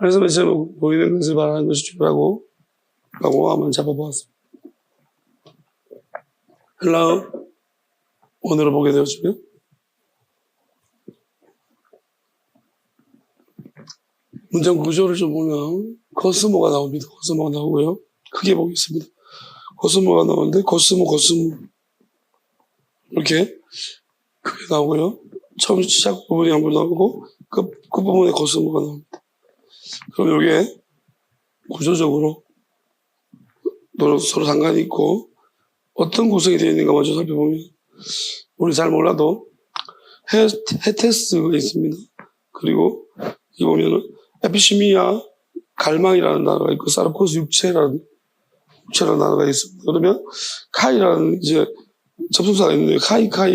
그래서 맨 처음 보이는 것을 말하는 것이 주라고 라고 한번 잡아보았습니다. 헬라어 오늘을 보게 되었으면 문장 구조를 좀 보면 코스모가 나옵니다. 코스모가 나오고요. 크게 보겠습니다. 코스모가 나오는데 코스모 이렇게 크게 나오고요. 처음 시작 부분이 한번 나오고 끝 부분에 코스모가 나옵니다. 그럼 이게 구조적으로 서로 상관이 있고 어떤 구성이 되어 있는가 먼저 살펴보면 우리 잘 몰라도 헤테스가 있습니다. 그리고 여기 보면은 에피시미아 갈망이라는 단어가 있고 사르코스 육체라는 단어가 있습니다. 그러면 카이라는 이제 접속사가 있는데 카이가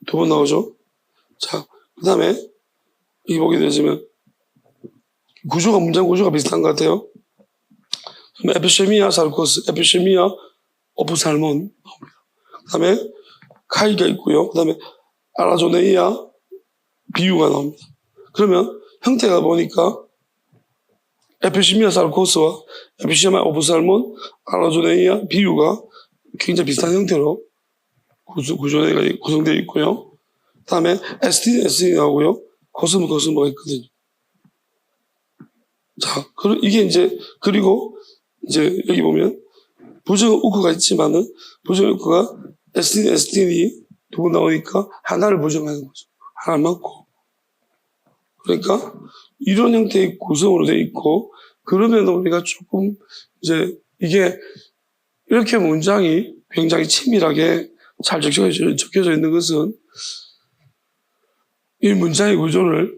두 번 나오죠. 자, 그 다음에 여기 보게 되시면 문장 구조가 비슷한 것 같아요. 에피시미아 사르코스, 에피시미아 오프살몬 나옵니다. 그 다음에 카이가 있고요. 그 다음에 아라조네이아 비유가 나옵니다. 그러면 형태가 보니까 에피시미아 사르코스와 에피시미아 오프살몬, 아라조네이아 비유가 굉장히 비슷한 형태로 구성되어 있고요. 그 다음에 에스틴 나오고요. 코스모가 있거든요. 자, 이게 그리고 이제 여기 보면 부정 우크가 있지만은 부정 우크가 에스틴이 두 번 나오니까 하나를 부정하는 거죠. 하나 맞고. 그러니까 이런 형태의 구성으로 되어 있고 그러면 우리가 조금 이제 이게 이렇게 문장이 굉장히 치밀하게 잘 적혀져 있는 것은 이 문장의 구조를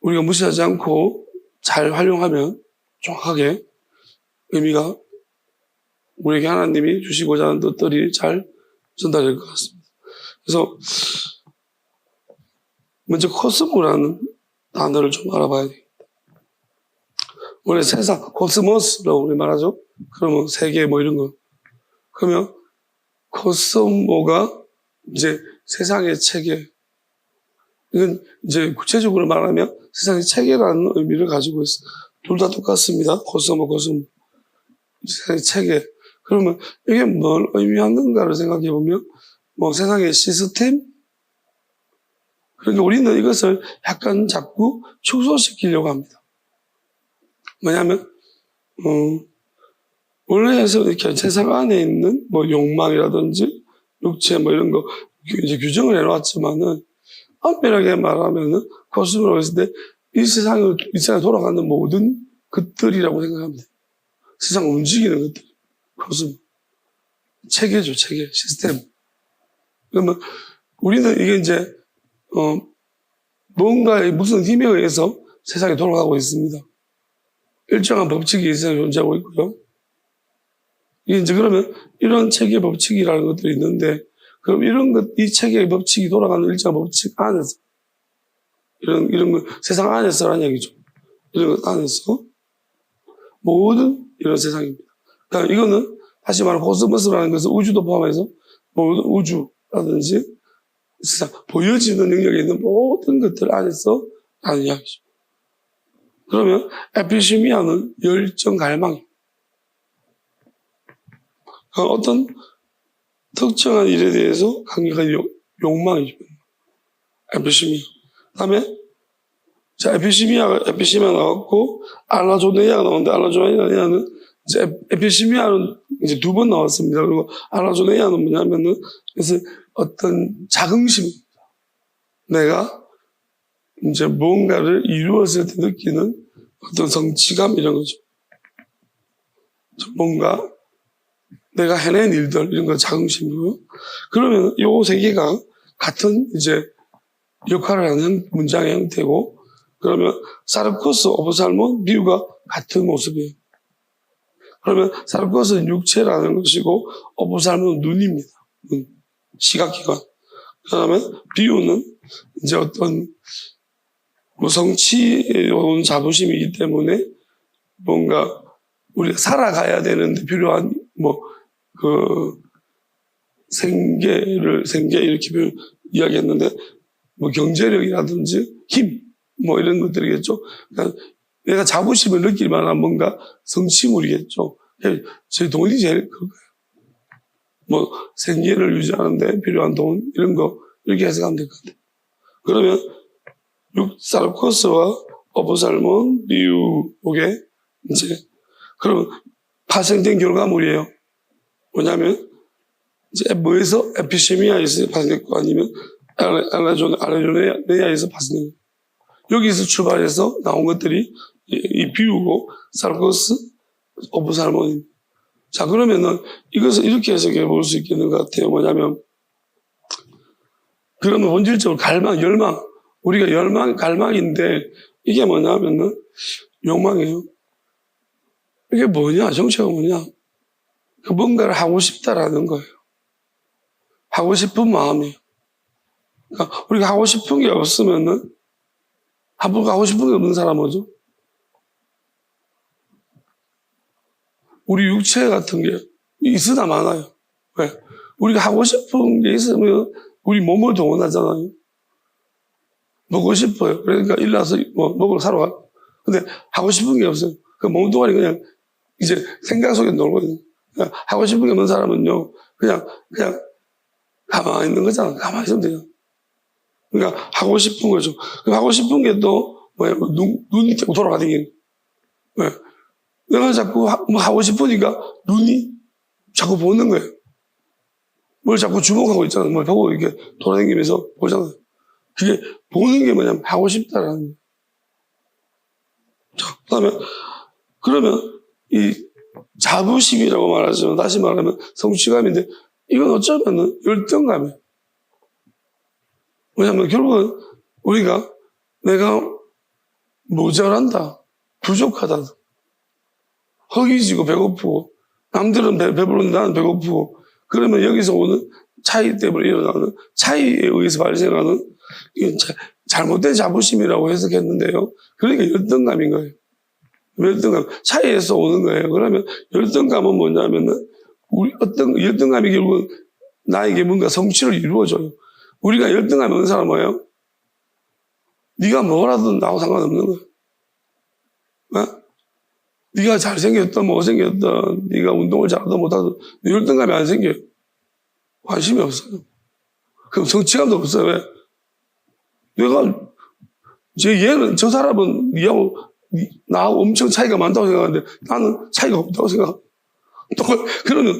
우리가 무시하지 않고 잘 활용하면 정확하게 의미가 우리에게 하나님이 주시고자 하는 뜻들이 잘 전달될 것 같습니다. 그래서 먼저 코스모라는 단어를 좀 알아봐야 됩니다. 원래 세상, 코스모스라고 우리 말하죠. 그러면 세계 뭐 이런 거. 그러면 코스모가 이제 세상의 체계. 이건 이제 구체적으로 말하면 세상의 체계라는 의미를 가지고 있어요. 둘 다 똑같습니다. 코스모. 세상의 체계. 그러면 이게 뭘 의미하는가를 생각해 보면 뭐 세상의 시스템? 그러니까 우리는 이것을 약간 자꾸 축소시키려고 합니다. 뭐냐면 원래에서 이렇게 세상 안에 있는 뭐 욕망이라든지 육체 뭐 이런 거 이제 규정을 해놨지만은 엄밀하게 말하면은 코스모라고 했을 때 이 세상에 돌아가는 모든 것들이라고 생각합니다. 세상 움직이는 것들. 코스모. 체계죠, 체계. 시스템. 그러면 우리는 이게 이제 뭔가의 무슨 힘에 의해서 세상이 돌아가고 있습니다. 일정한 법칙이 이 세상에 존재하고 있고요. 이게 이제 그러면 이런 체계 법칙이라는 것들이 있는데, 그럼 이 체계의 법칙이 돌아가는 일정한 법칙 안에서, 이런 거, 세상 안에서라는 얘기죠. 이런 것 안에서, 모든 이런 세상입니다. 그러니까 이거는, 다시 말하면 코스모스라는 것은 우주도 포함해서, 모든 우주라든지, 세상, 보여지는 영역에 있는 모든 것들 안에서 하는 이야기죠. 그러면 에피시미아는 열정 갈망입니다. 어떤 특정한 일에 대해서 강력한 욕망이죠. 에피시미아. 그 다음에 에피시미아 나왔고 알라조네이아가 나오는데 알라조네이아는 이제 에피시미아는 이제 두 번 나왔습니다. 그리고 알라조네이아는 뭐냐면은 그래서 어떤 자긍심입니다. 내가 이제 무언가를 이루었을 때 느끼는 어떤 성취감 이런 거죠. 뭔가 내가 해낸 일들 이런 거 자긍심이고요. 그러면 요 세 개가 같은 이제 역할을 하는 문장의 형태고 그러면 사르코스 오브살몬 비유가 같은 모습이에요. 그러면 사르코스는 육체라는 것이고 오브살몬은 눈입니다. 눈. 시각기관. 그다음에 비유는 이제 어떤 성취해온 자부심이기 때문에 뭔가 우리가 살아가야 되는데 필요한 생계 이렇게 이야기했는데 경제력이라든지 힘 뭐 이런 것들이겠죠. 그러니까 내가 자부심을 느낄 만한 뭔가 성취물이겠죠. 제 돈이 제일 큰 거예요. 뭐 생계를 유지하는데 필요한 돈 이런 거 이렇게 해석하면 될 것 같아요. 그러면 육살코스와 어부살몬 리우 요게 이제 그러면 파생된 결과물이에요. 뭐냐면 이제 뭐에서 에피세미아에서 파생됐고 아니면 아레조네아에서 파생된 거. 여기서 출발해서 나온 것들이 이 비우고 살코스 어부살몬입니다. 자, 그러면은 이것을 이렇게 해석해 볼 수 있겠는 것 같아요. 뭐냐면, 그러면 본질적으로 갈망, 열망. 우리가 열망, 갈망인데, 이게 뭐냐면은, 욕망이에요. 이게 뭐냐, 정체가 뭐냐. 그 뭔가를 하고 싶다라는 거예요. 하고 싶은 마음이에요. 그러니까 우리가 하고 싶은 게 없으면은, 하고 싶은 게 없는 사람은 뭐죠? 우리 육체 같은 게 있으나 마나요. 왜? 우리가 하고 싶은 게 있으면 우리 몸을 동원하잖아요. 먹고 싶어요. 그러니까 일어나서 뭐 먹으러 사러 가. 근데 하고 싶은 게 없어요. 그 몸뚱아리 그냥 이제 생각 속에 놀고 있는. 그러니까 하고 싶은 게 없는 사람은요. 그냥 가만히 있는 거잖아. 가만히 있으면 돼요. 그러니까 하고 싶은 거죠. 하고 싶은 게 또 뭐야? 눈이 자꾸 돌아다니는. 왜? 내가 자꾸 뭐 하고 싶으니까 눈이 자꾸 보는 거예요. 뭘 자꾸 주목하고 있잖아요. 뭘 보고 이렇게 돌아다니면서 보잖아요. 그게 보는 게 뭐냐면 하고 싶다라는 거예요. 자, 그러면 이 자부심이라고 말하지만 다시 말하면 성취감인데 이건 어쩌면은 열등감이에요. 왜냐하면 결국은 우리가 내가 모자란다, 부족하다, 허기지고 배고프고 남들은 배부른데 나는 배고프고 그러면 여기서 오는 차이 때문에 일어나는 차이에 의해서 발생하는 이건 잘못된 자부심이라고 해석했는데요. 그러니까 열등감인 거예요. 열등감 차이에서 오는 거예요. 그러면 열등감은 뭐냐면은 우리 어떤 열등감이 결국은 나에게 뭔가 성취를 이루어줘요. 우리가 열등감이 없는 사람은 뭐예요? 네가 뭐라든 나하고 상관없는 거예요. 어? 네가 잘생겼든 못생겼든 네가 운동을 잘하든 못하든 열등감이 안 생겨요. 관심이 없어요. 그럼 성취감도 없어요. 왜? 내가 저 사람은 나하고 엄청 차이가 많다고 생각하는데 나는 차이가 없다고 생각해. 그러면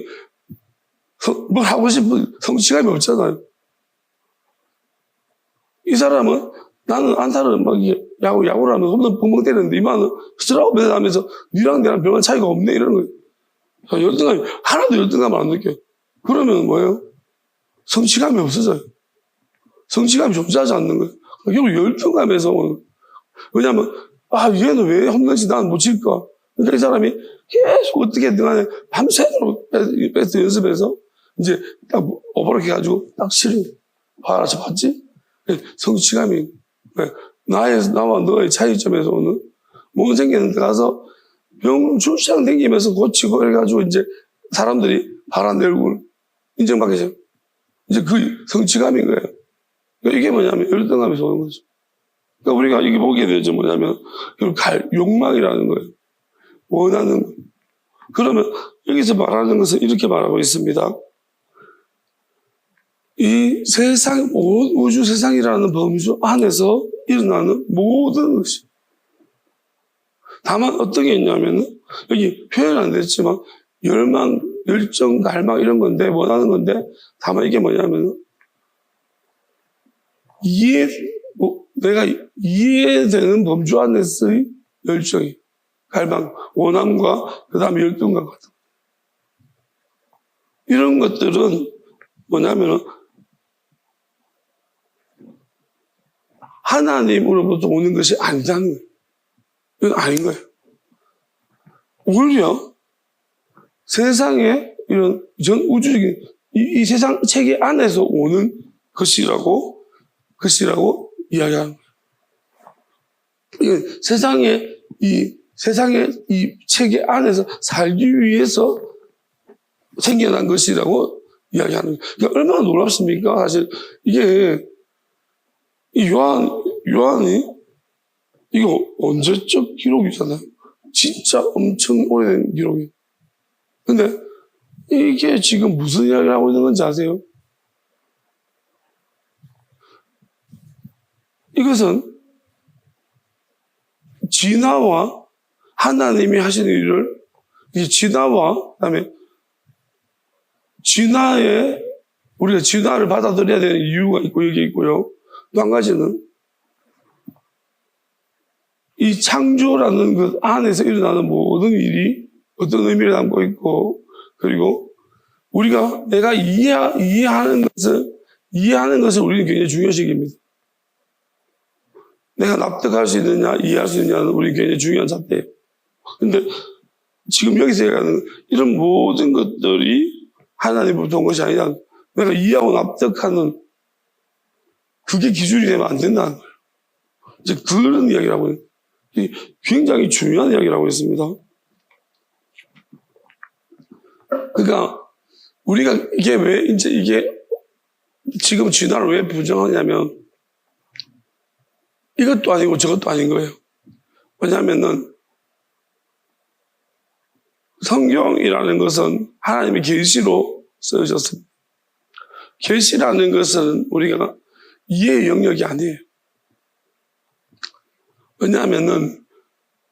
뭘 하고 싶은 성취감이 없잖아요. 이 사람은 나는 안타는 막 야구를 하면서 홈런 뻥뻥 때리는데 이만은 스트라우드 하면서 니랑 나랑 별반 차이가 없네 이러는 거예요. 열등감이 하나도 열등감 안 느껴요. 그러면 뭐예요? 성취감이 없어져요. 성취감이 존재하지 않는 거예요. 결국 열등감에서 오는. 왜냐하면 얘는 왜 홈런치 나는 못 칠까? 그러니까 이 사람이 계속 어떻게든 간에 밤새도록 배트 연습해서 이제 딱 오버로크 해가지고 딱 치는 봐라 저 봤지? 성취감이 나와 너의 차이점에서 오는 몸 생기는 데 가서 병 출장 댕기면서 고치고 해가지고 이제 사람들이 바란 내 얼굴 인정받게 돼요. 이제 그 성취감인 거예요. 그러니까 이게 뭐냐면 열등감에서 오는 거죠. 그러니까 우리가 이게 보게 되죠. 뭐냐면 욕망이라는 거예요. 원하는 거예요. 그러면 여기서 말하는 것은 이렇게 말하고 있습니다. 이 세상, 우주 세상이라는 범주 안에서 일어나는 모든 것이. 다만 어떤 게 있냐면은, 여기 표현 안 됐지만, 열망, 열정, 갈망 이런 건데, 원하는 건데, 다만 이게 뭐냐면은, 내가 이해되는 범주 안에서의 열정이, 갈망, 원함과 그 다음에 열등감 같은. 이런 것들은 뭐냐면은, 하나님으로부터 오는 것이 아니라는 거예요. 이건 아닌 거예요. 오히려 세상에 이런 전 우주적인 이 세상 체계 안에서 오는 것이라고 이야기하는 거예요. 이건 세상의 이 체계 안에서 살기 위해서 생겨난 것이라고 이야기하는 거예요. 그러니까 얼마나 놀랍습니까? 사실 이게 이 요한이 이거 언제적 기록이잖아요. 진짜 엄청 오래된 기록이에요. 근데 이게 지금 무슨 이야기를 하고 있는 건지 아세요? 이것은 진화와 하나님이 하시는 일을, 이 진화와 그다음에 우리가 진화를 받아들여야 되는 이유가 있고 여기 있고요. 또 한 가지는 이 창조라는 그 안에서 일어나는 모든 일이 어떤 의미를 담고 있고, 그리고 내가 이해하는 것을 우리는 굉장히 중요시입니다. 내가 납득할 수 있느냐, 이해할 수 있느냐는 우리 굉장히 중요한 잣대예요. 근데 지금 여기서 얘기하는 이런 모든 것들이 하나님으로부터 온 것이 아니라 내가 이해하고 납득하는 그게 기준이 되면 안 된다는 거예요. 이제 그런 이야기라고 해요. 굉장히 중요한 이야기라고 했습니다. 그러니까 우리가 이게 지금 진화를 왜 부정하냐면 이것도 아니고 저것도 아닌 거예요. 왜냐하면은 성경이라는 것은 하나님의 계시로 쓰여졌습니다. 계시라는 것은 우리가 이해의 영역이 아니에요. 왜냐하면은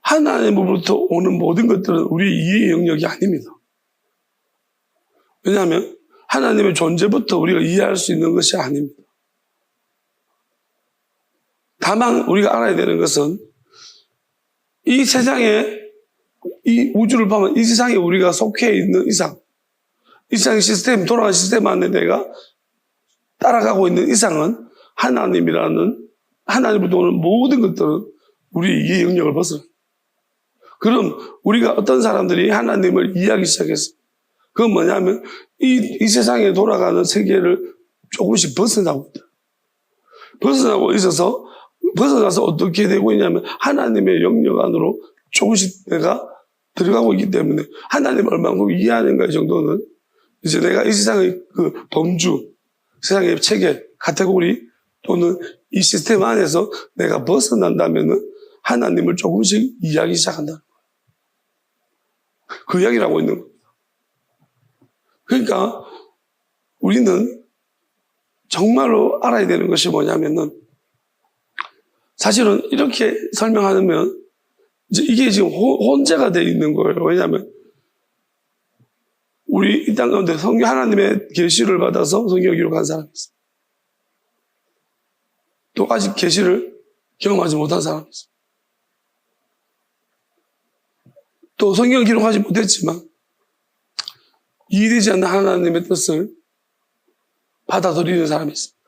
하나님으로부터 오는 모든 것들은 우리의 이해의 영역이 아닙니다. 왜냐하면 하나님의 존재부터 우리가 이해할 수 있는 것이 아닙니다. 다만 우리가 알아야 되는 것은 이 세상에, 이 우주를 보면 이 세상에 우리가 속해 있는 이상, 이 세상의 시스템, 돌아가는 시스템 안에 내가 따라가고 있는 이상은 하나님부터 오는 모든 것들은 우리의 이해 영역을 벗어나요. 그럼 우리가 어떤 사람들이 하나님을 이해하기 시작했어요. 그건 뭐냐면 이 세상에 돌아가는 세계를 조금씩 벗어나고 있다. 벗어나서 어떻게 되고 있냐면 하나님의 영역 안으로 조금씩 내가 들어가고 있기 때문에 하나님을 얼마만큼 이해하는가 이 정도는 이제 내가 이 세상의 그 범주, 세상의 체계, 카테고리 또는 이 시스템 안에서 내가 벗어난다면은 하나님을 조금씩 이해하기 시작한다. 그 이야기를 하고 있는 겁니다. 그러니까 우리는 정말로 알아야 되는 것이 뭐냐면은 사실은 이렇게 설명하면 이제 이게 지금 혼재가 되어 있는 거예요. 왜냐하면 우리 이 땅 가운데 하나님의 계시를 받아서 성경을 기록한 사람이 있어요. 또 아직 계시를 경험하지 못한 사람이 있어요. 또 성경을 기록하지 못했지만 이해되지 않는 하나님의 뜻을 받아들이는 사람이 있습니다.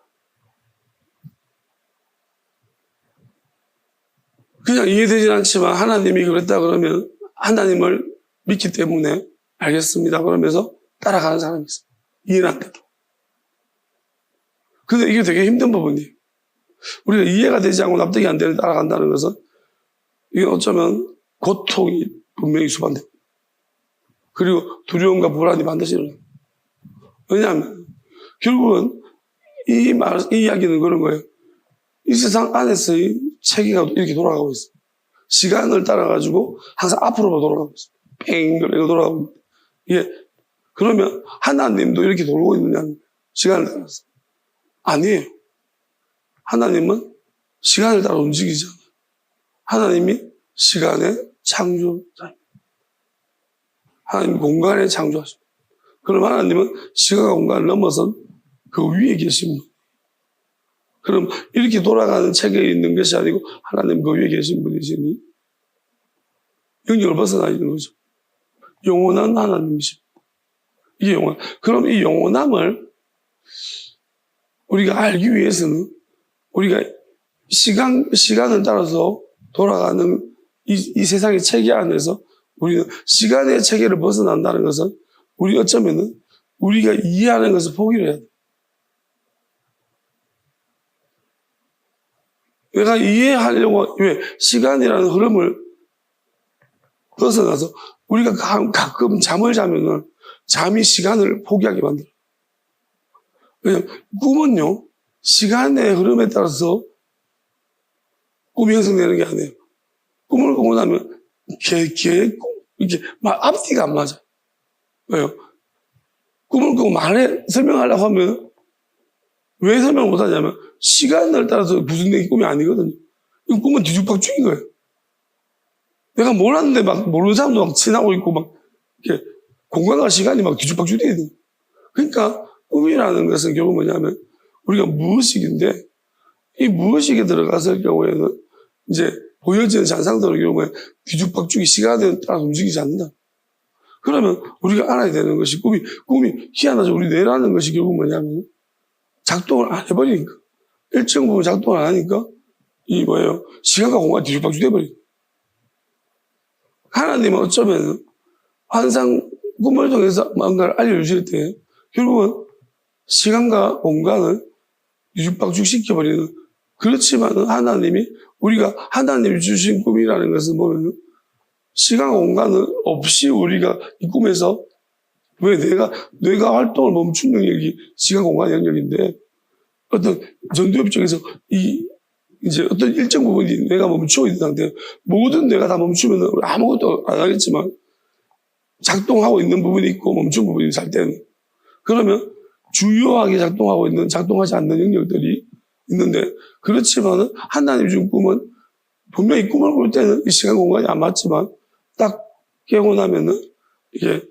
그냥 이해되지 않지만 하나님이 그랬다 그러면 하나님을 믿기 때문에 알겠습니다 그러면서 따라가는 사람이 있어요. 이해는 안 돼도. 근데 이게 되게 힘든 부분이에요. 우리가 이해가 되지 않고 납득이 안 되는 따라간다는 것은 이게 어쩌면 고통이 분명히 수반됩니다. 그리고 두려움과 불안이 반드시 일어나요. 왜냐하면 결국은 이 이야기는 그런 거예요. 이 세상 안에서의 체계가 이렇게 돌아가고 있어요. 시간을 따라가지고 항상 앞으로 돌아가고 있어요. 뺑 이렇게 돌아가고 있어요. 이게 그러면 하나님도 이렇게 돌고 있느냐는 시간을 따라서 아니에요. 하나님은 시간을 따라 움직이지 않아요. 하나님이 시간의 창조자입니다. 하나님 공간의 창조하십니다. 그럼 하나님은 시간과 공간을 넘어선 그 위에 계신 분. 그럼 이렇게 돌아가는 체계에 있는 것이 아니고 하나님 그 위에 계신 분이시니 영역을 벗어나 있는 거죠. 영원한 하나님이십니다. 이게 영원. 그럼 이 영원함을 우리가 알기 위해서는 우리가 시간을 따라서 돌아가는 이 세상의 체계 안에서 우리는 시간의 체계를 벗어난다는 것은 우리 어쩌면은 우리가 이해하는 것을 포기를 해야 돼. 내가 이해하려고, 왜? 시간이라는 흐름을 벗어나서 우리가 가끔 잠을 자면은 잠이 시간을 포기하게 만들어요. 왜냐면 꿈은요, 시간의 흐름에 따라서 꿈이 형성되는 게 아니에요. 꿈을 꾸고 나면 걔 이게 막 앞뒤가 안 맞아. 왜요? 꿈을 꾸고 설명하려고 하면 왜 설명을 못 하냐면 시간을 따라서 구성된 꿈이 아니거든요. 이거 꿈은 뒤죽박죽인 거예요. 내가 몰랐는데 막 모르는 사람도 막 지나고 있고 막 이렇게 공간과 시간이 막 뒤죽박죽 돼야 돼요. 그러니까 꿈이라는 것은 결국 뭐냐면 우리가 무의식인데 이 무의식에 들어갔을 경우에는 이제 보여지는 잔상들의 경우에 뒤죽박죽이 시간에 따라 움직이지 않는다. 그러면 우리가 알아야 되는 것이 꿈이 희한하죠. 우리 뇌라는 것이 결국 뭐냐면 작동을 안 해버리니까. 일정 부분 작동을 안 하니까 이 뭐예요? 시간과 공간이 뒤죽박죽 돼버리고. 하나님은 어쩌면 환상 꿈을 통해서 뭔가를 알려주실 때 결국은 시간과 공간을 뒤죽박죽 시켜버리는 그렇지만 하나님이 우리가 하나님이 주신 꿈이라는 것은 보면 시간과 공간은 없이 우리가 이 꿈에서 왜 뇌가 활동을 멈춘 영역이 시간 공간 영역인데 어떤 전두엽 쪽에서 이제 어떤 일정 부분이 뇌가 멈추고 있는 상태 모든 뇌가 다 멈추면 아무것도 안 하겠지만 작동하고 있는 부분이 있고 멈춘 부분이 잘 때는 그러면 주요하게 작동하지 않는 영역들이 있는데 그렇지만 하나님 준 꿈은 분명히 꿈을 꿀 때는 이 시간 공간이 안 맞지만 딱 깨고 나면은 이게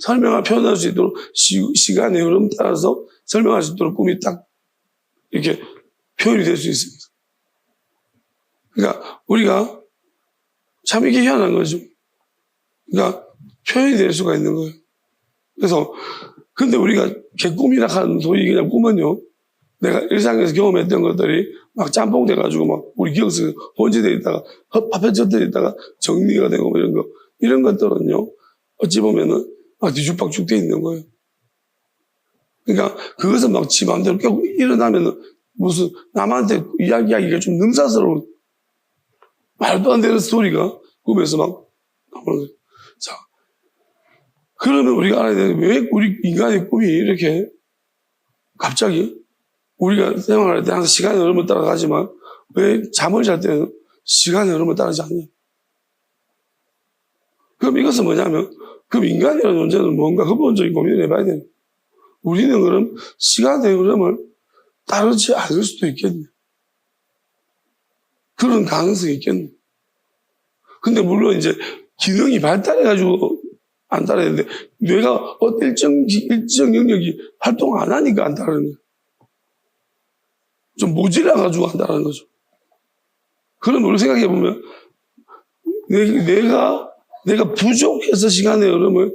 설명을 표현할 수 있도록 시간의 흐름 따라서 설명할 수 있도록 꿈이 딱 이렇게 표현이 될 수 있습니다. 그러니까 우리가 참 이게 희한한 거죠. 그러니까 표현이 될 수가 있는 거예요. 그래서 근데 우리가 개꿈이라 하는 소위 그냥 꿈은요. 내가 일상에서 경험했던 것들이 막 짬뽕 돼가지고 막 우리 기억 속에 혼재되어 있다가 파편쳐져 있다가 정리가 되고 뭐 이런 것들은요. 어찌 보면은 막 뒤죽박죽 돼 있는 거예요. 그러니까 그것은 막 지 마음대로 깨고 일어나면은 무슨 남한테 이야기하기가 좀 능사스러운 말도 안 되는 스토리가 꿈에서 막 나오는 거예요. 자, 그러면 우리가 알아야 되는 게 왜 우리 인간의 꿈이 이렇게 갑자기 우리가 생활할 때 항상 시간의 흐름을 따라가지만 왜 잠을 잘 때는 시간의 흐름을 따르지 않냐? 그럼 이것은 뭐냐면 그럼 인간이라는 존재는 뭔가 근본적인 고민을 해봐야 돼요. 우리는 그럼 시간의 흐름을 따르지 않을 수도 있겠네. 그런 가능성이 있겠네. 근데 물론 이제 기능이 발달해가지고 안 따르는데 뇌가 일정 영역이 활동 안 하니까 안 따르는 거예요. 좀 모질라가지고 한다는 거죠. 그럼 우리 생각해보면, 내가 부족해서 시간의 흐름을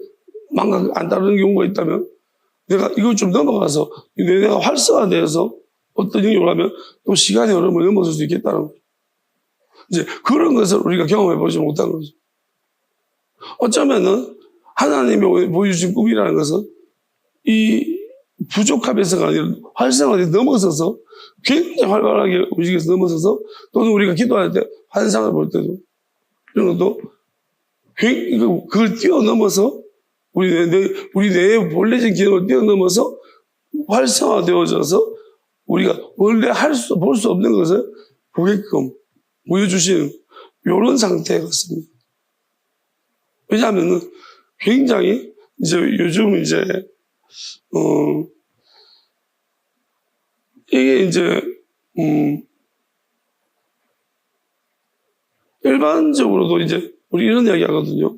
안 따르는 경우가 있다면, 내가 이걸 좀 넘어가서, 내가 활성화되어서 어떤 영역을 하면 또 시간의 흐름을 넘어설 수 있겠다는 거죠. 이제 그런 것을 우리가 경험해보지 못한 거죠. 어쩌면은, 하나님이 보여주신 꿈이라는 것은 이 부족함에서가 아니라 활성화에 넘어서서 굉장히 활발하게 움직여서 넘어서서 또는 우리가 기도할 때 환상을 볼 때도 이런 것도 그걸 뛰어넘어서 우리 뇌의 본래적인 기능을 뛰어넘어서 활성화되어져서 우리가 원래 볼 수 없는 것을 보게끔 보여주시는 이런 상태 같습니다. 왜냐하면 굉장히 이제 요즘 이제 이게 이제, 일반적으로도 이제, 우리 이런 이야기 하거든요.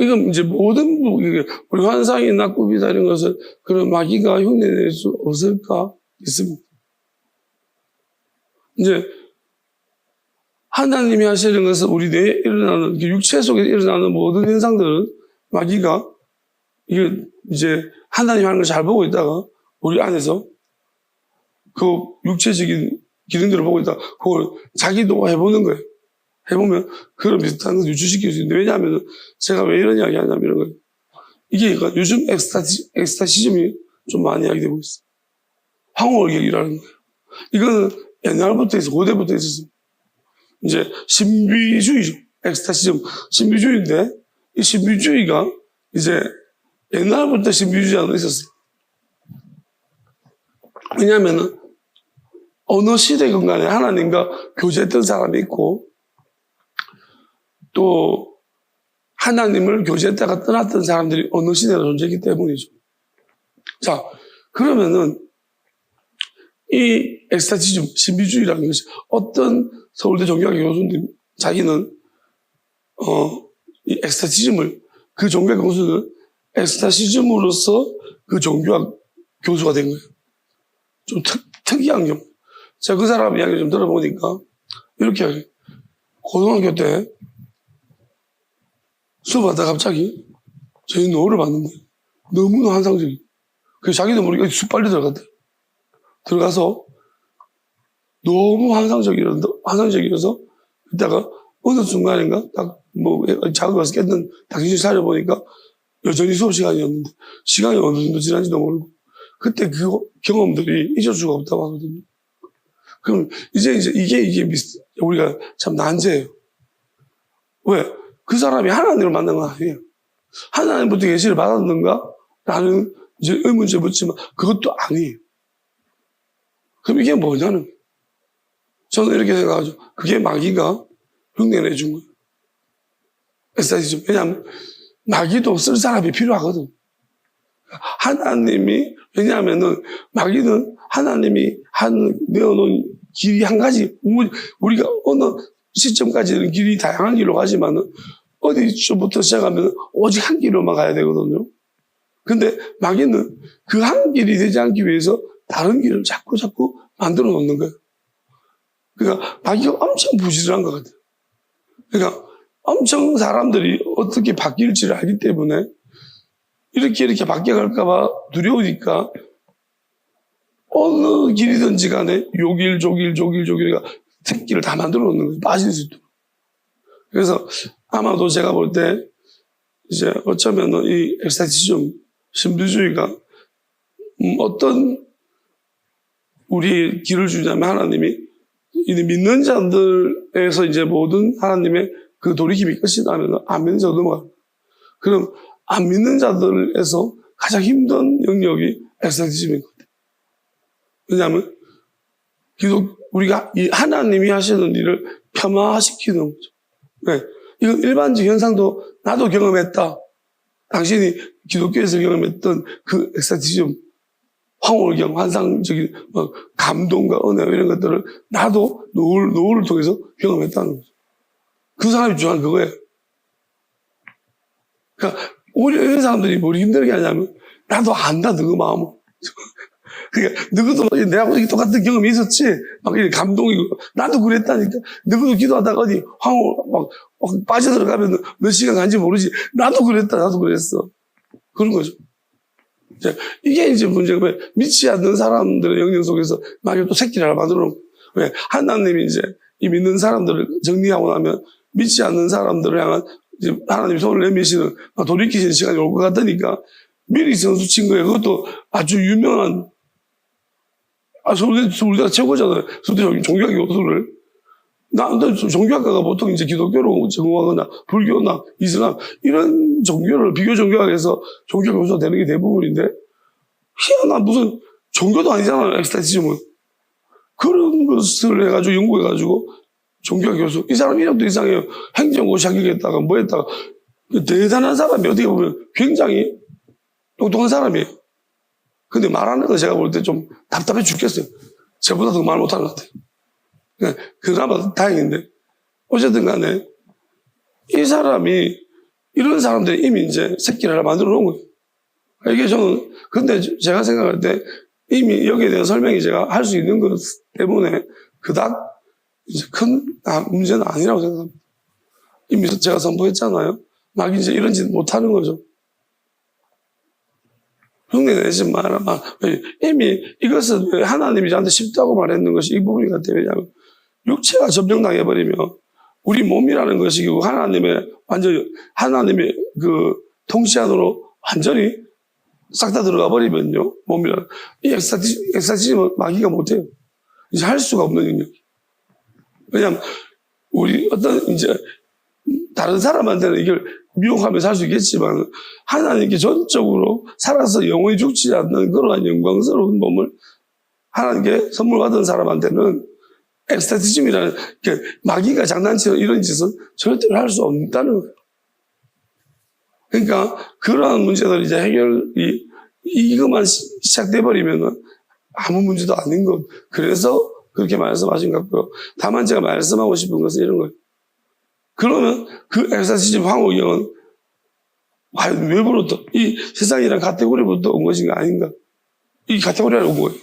이건 이제 우리 환상이나 꿈이다 이런 것을 그런 마귀가 흉내낼 수 없을까? 있습니다. 이제, 하나님이 하시는 것은 우리 뇌에 일어나는, 육체 속에 일어나는 모든 현상들은 마귀가 이게 이제 하나님이 하는 걸 잘 보고 있다가 우리 안에서 그 육체적인 기능들을 보고 있다가 그걸 자기도 해보는 거예요. 해보면 그런 비슷한 것을 유추시킬 수 있는데 왜냐하면 제가 왜 이런 이야기 하냐면 이런 거예요. 이게 요즘 엑스타시즘이 좀 많이 이야기되고 있어요. 황홀격이라는 거예요. 이거는 옛날부터 고대부터 있었습니다. 이제 신비주의죠. 엑스타시즘 신비주의인데 이 신비주의가 이제 옛날부터 신비주의자는 있었어요. 왜냐하면 어느 시대건 간에 하나님과 교제했던 사람이 있고 또 하나님을 교제했다가 떠났던 사람들이 어느 시대나 존재했기 때문이죠. 자, 그러면은 이 엑스타시즘, 신비주의라는 것이 어떤 서울대 종교학 교수님 자기는 이 엑스타시즘을 그 종교학 교수는 엑스타시즘으로서 그 종교학 교수가 된 거예요. 좀 특이한 경우. 제가 그 사람 이야기를 좀 들어보니까 이렇게 해요. 고등학교 때 수업하다가 갑자기 저희 노을을 봤는데 너무나 환상적이에요. 그래서 자기도 모르게 쑥 빨리 들어갔대. 들어가서 너무 환상적이어서 이따가 어느 순간인가 딱 뭐 작은 가서 깼는 당신이 살려보니까 여전히 수업 시간이었는데 시간이 어느 정도 지난지도 모르고 그때 그 경험들이 잊을 수가 없다고 하거든요. 그럼 이제 이게 우리가 참 난제예요. 왜? 그 사람이 하나님을 만난 건 아니에요. 하나님부터 계시를 받았는가? 라는 이제 의문점을 붙지만 그것도 아니에요. 그럼 이게 뭐냐는 거예요. 저는 이렇게 생각하죠. 그게 마귀가 흉내내 준 거예요. 엑스타시즘. 왜냐하면 마귀도 쓸 사람이 필요하거든. 왜냐하면은 마귀는 하나님이 내어놓은 길이 한 가지, 우리가 어느 시점까지는 길이 다양한 길로 가지만은 어디서부터 시작하면 오직 한 길로만 가야 되거든요. 근데 마귀는 그 한 길이 되지 않기 위해서 다른 길을 자꾸 만들어 놓는 거예요. 그러니까 마귀가 엄청 부지런한 것 같아요. 그러니까 엄청 사람들이 어떻게 바뀔지를 알기 때문에 이렇게 바뀌어갈까봐 두려우니까 어느 길이든지 간에 요길, 조길, 특기를 다 만들어 놓는 거예요. 빠질 수 있도록. 그래서 아마도 제가 볼 때 이제 어쩌면 이 엑스타시즘, 신비주의가 어떤 우리 길을 주냐면 하나님이 믿는 자들에서 이제 모든 하나님의 그 돌이킴이 끝이 나면 안 믿는 자도 넘어가요. 그럼 안 믿는 자들에서 가장 힘든 영역이 엑스타시즘인 것 같아요. 왜냐하면 우리가 이 하나님이 하시는 일을 폄하시키는 거죠. 네. 이건 일반적 현상도 나도 경험했다. 당신이 기독교에서 경험했던 그 엑스타시즘, 황홀경, 환상적인 감동과 은혜 이런 것들을 나도 노을을 통해서 경험했다는 거죠. 그 사람이 주장한 그거예요. 그러니까 오히려 이 사람들이 뭘 힘들게 하냐면 나도 안다 너그 마음을. 그러니까 너희도 내하고 똑같은 경험이 있었지. 막 이렇게 감동이고 나도 그랬다니까. 너희도 기도하다가 어디 황홀 막 빠져들어가면 몇 시간 간지 모르지. 나도 그랬어. 그런 거죠. 이게 이제 문제가 왜 믿지 않는 사람들의 영역 속에서 마귀가 또 새끼를 하나 만들어 놓은 거예요. 왜? 하나님이 이제 이 믿는 사람들을 정리하고 나면 믿지 않는 사람들을 향한 이제 하나님이 손을 내미시는 돌이키시는 시간이 올 것 같으니까 미리 선수 친 거예요. 그것도 아주 유명한 서울대가 최고잖아요. 서울대 종교학 교수를. 나도 종교학과가 보통 이제 기독교로 전공하거나 불교나 이슬람 이런 종교를 비교 종교학에서 종교 교수가 되는 게 대부분인데 희한한 무슨 종교도 아니잖아요. 엑스타시즘은. 그런 것을 해가지고 연구해가지고 종교학 교수. 이 사람 이력도 이상해요. 행정고시 합격했다가 뭐 했다가 대단한 사람이 어떻게 보면 굉장히 똑똑한 사람이에요. 근데 말하는 거 제가 볼 때 좀 답답해 죽겠어요. 저보다 더 말 못하는 것 같아요. 그나마 다행인데. 어쨌든 간에 이 사람이 이런 사람들이 이미 이제 새끼를 하나 만들어 놓은 거예요. 이게 저는 근데 제가 생각할 때 이미 여기에 대한 설명이 제가 할 수 있는 것 때문에 그닥 이제 큰 문제는 아니라고 생각합니다. 이미 제가 선포했잖아요. 막 이제 이런 짓 못하는 거죠. 흉내내지 마라. 이미 이것은 하나님이 저한테 쉽다고 말했는 것이 이 부분인 것 같아요. 왜냐하면 육체가 점령당해버리면 우리 몸이라는 것이 하나님의 그 통치 안으로 완전히 싹 다 들어가 버리면요. 몸이라는. 이 엑스타시즘은 마귀가 못해요. 이제 할 수가 없는 영역이. 왜냐하면 우리 이제 다른 사람한테는 이걸 미혹하면서 할 수 있겠지만 하나님께 전적으로 살아서 영원히 죽지 않는 그러한 영광스러운 몸을 하나님께 선물 받은 사람한테는 엑스타티즘이라는 마귀가 장난치는 이런 짓은 절대로 할 수 없다는 거예요. 그러니까 그러한 문제들 이제 해결이 이것만 시작돼 버리면은 아무 문제도 아닌 것. 그래서 그렇게 말씀하신 것 같고요. 다만 제가 말씀하고 싶은 것은 이런 거예요. 그러면 그 엑스타티즘 황홀경은 과연 외부로부터 이 세상이란 카테고리부터 온 것인가 아닌가? 이 카테고리로 온 거예요.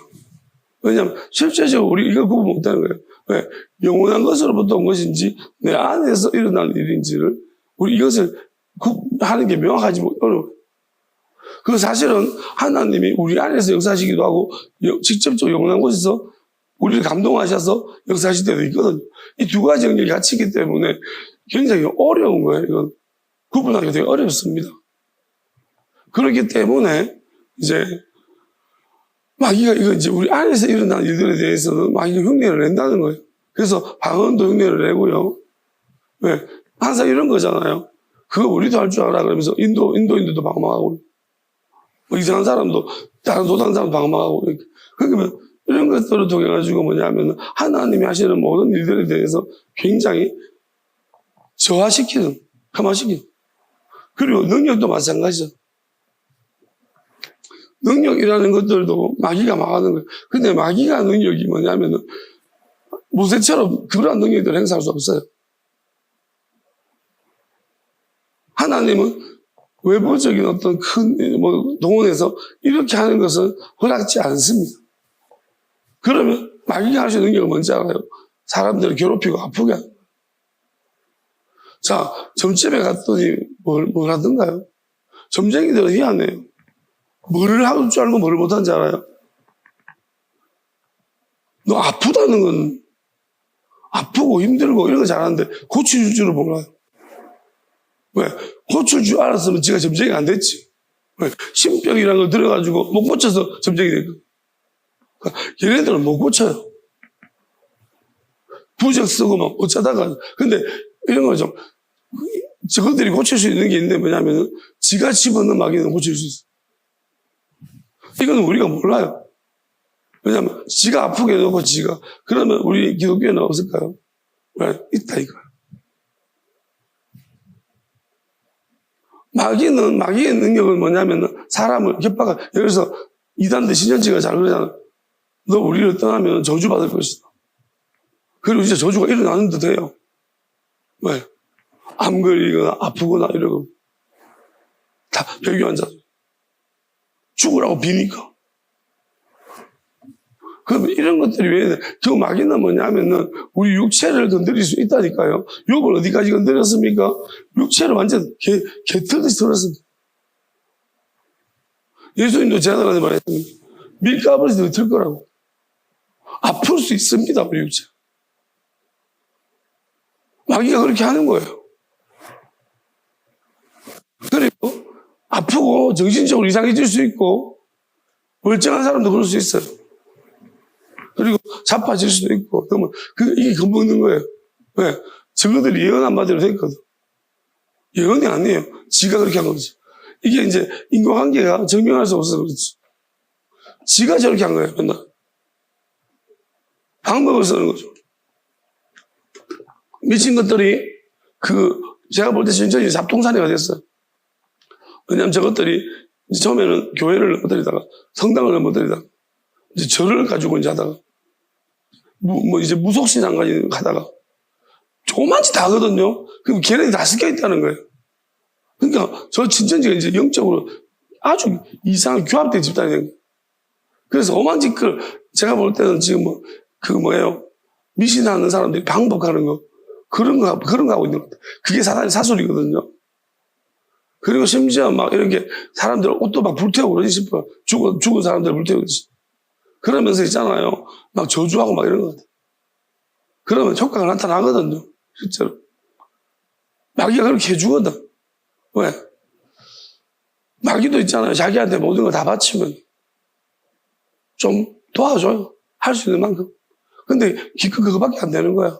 왜냐하면 실제적으로 우리 이걸 구분 못하는 거예요. 왜? 영원한 것으로부터 온 것인지 내 안에서 일어난 일인지를 우리 이것을 하는 게 명확하지 어려워요. 그 사실은 하나님이 우리 안에서 역사하시기도 하고 직접적으로 영원한 곳에서 우리를 감동하셔서 역사하실 때도 있거든요. 이 두 가지 연결이 같이 있기 때문에 굉장히 어려운 거예요. 이건 구분하기가 되게 어렵습니다. 그렇기 때문에 이제 마귀가 이거 이제 우리 안에서 일어난 일들에 대해서는 마귀가 흉내를 낸다는 거예요. 그래서 방언도 흉내를 내고요. 왜? 항상 이런 거잖아요. 그거 우리도 할 줄 알아. 그러면서 인도인들도 방망하고, 뭐 이상한 사람도, 다른 도당 사람도 방망하고, 이렇게. 그러면 이런 것들을 통해가지고 뭐냐면 하나님이 하시는 모든 일들에 대해서 굉장히 저하시키는, 폄하시키는. 그리고 능력도 마찬가지죠. 능력이라는 것들도 마귀가 막하는 거예요. 근데 마귀가 능력이 뭐냐면은 모세처럼 그러한 능력들을 행사할 수 없어요. 하나님은 외부적인 어떤 큰 동원에서 이렇게 하는 것은 허락지 않습니다. 그러면 마귀가 할 수 있는 능력을 뭔지 알아요? 사람들을 괴롭히고 아프게 하는 거예요. 자, 점집에 갔더니 뭘 하던가요? 점쟁이들은 희한해요. 뭐를 하는 줄 알고 뭐를 못하는지 알아요? 너 아프다는 건 아프고 힘들고 이런 거 잘하는데 고쳐줄 줄을 몰라요. 왜? 고칠 줄 알았으면 지가 점쟁이가 안 됐지. 왜? 신병이라는 걸 들어가지고 못 고쳐서 점쟁이 됐거든. 그러니까 얘네들은 못 고쳐요. 부적 쓰고 막 어쩌다가. 근데 이런 거죠. 저것들이 고칠 수 있는 게 있는데 뭐냐면은 지가 집어넣은 마귀는 고칠 수 있어. 이건 우리가 몰라요. 왜냐하면 지가 아프게 해놓고 지가. 그러면 우리 기독교에는 없을까요? 왜? 있다 이거야. 마귀의 능력은 뭐냐면은 사람을 협박을, 예를 들어서 이단들 신천지가 잘 그러잖아. 너 우리를 떠나면 저주받을 것이다. 그리고 진짜 저주가 일어나는 듯 해요. 왜? 암 걸리거나 아프거나 이러고. 다 배교한 자. 죽으라고 비니까. 그럼 이런 것들이 왜, 그 마귀는 뭐냐면은 우리 육체를 건드릴 수 있다니까요. 욥을 어디까지 건드렸습니까? 육체를 완전 개털듯이 털었습니다. 예수님도 제자들한테 말했습니다. 밀가버리도 털 거라고. 아플 수 있습니다, 우리 육체. 마귀가 그렇게 하는 거예요. 그리고 아프고 정신적으로 이상해질 수 있고 멀쩡한 사람도 그럴 수 있어요. 그리고 자빠질 수도 있고. 그러면 이게 겁먹는 거예요. 왜? 저거들이 예언한 바대로 됐거든. 예언이 아니에요. 지가 그렇게 한 거지. 이게 이제 인과관계가 증명할 수 없어서 그렇지. 지가 저렇게 한 거예요, 맨날. 방법을 쓰는 거죠. 미친 것들이 제가 볼 때 신천지 잡동사니가 됐어요. 왜냐하면 저것들이 처음에는 교회를 넘어뜨리다가 성당을 넘어뜨리다가 이제 절을 가지고 이제 하다가 이제 무속신앙까지 하다가 조그만 짓 다 하거든요. 그럼 걔네들이 다 섞여 있다는 거예요. 그러니까 저 신천지가 이제 영적으로 아주 이상한 규합된 집단이 된 거예요. 그래서 오만 짓을 제가 볼 때는 지금 뭐예요? 미신하는 사람들이 방법하는 거 그런 거 하고 있는 것 같아요. 그게 사단의 사술이거든요. 그리고 심지어 막 이렇게 사람들 옷도 막 불태우고 그러지 싶어요. 죽은 사람들 불태우듯이. 그러면서 있잖아요. 막 저주하고 막 이런 것 같아요. 그러면 효과가 나타나거든요. 실제로. 마귀가 그렇게 해주거든. 왜? 마귀도 있잖아요. 자기한테 모든 걸 다 바치면 좀 도와줘요. 할 수 있는 만큼. 근데 기껏 그거밖에 안 되는 거야.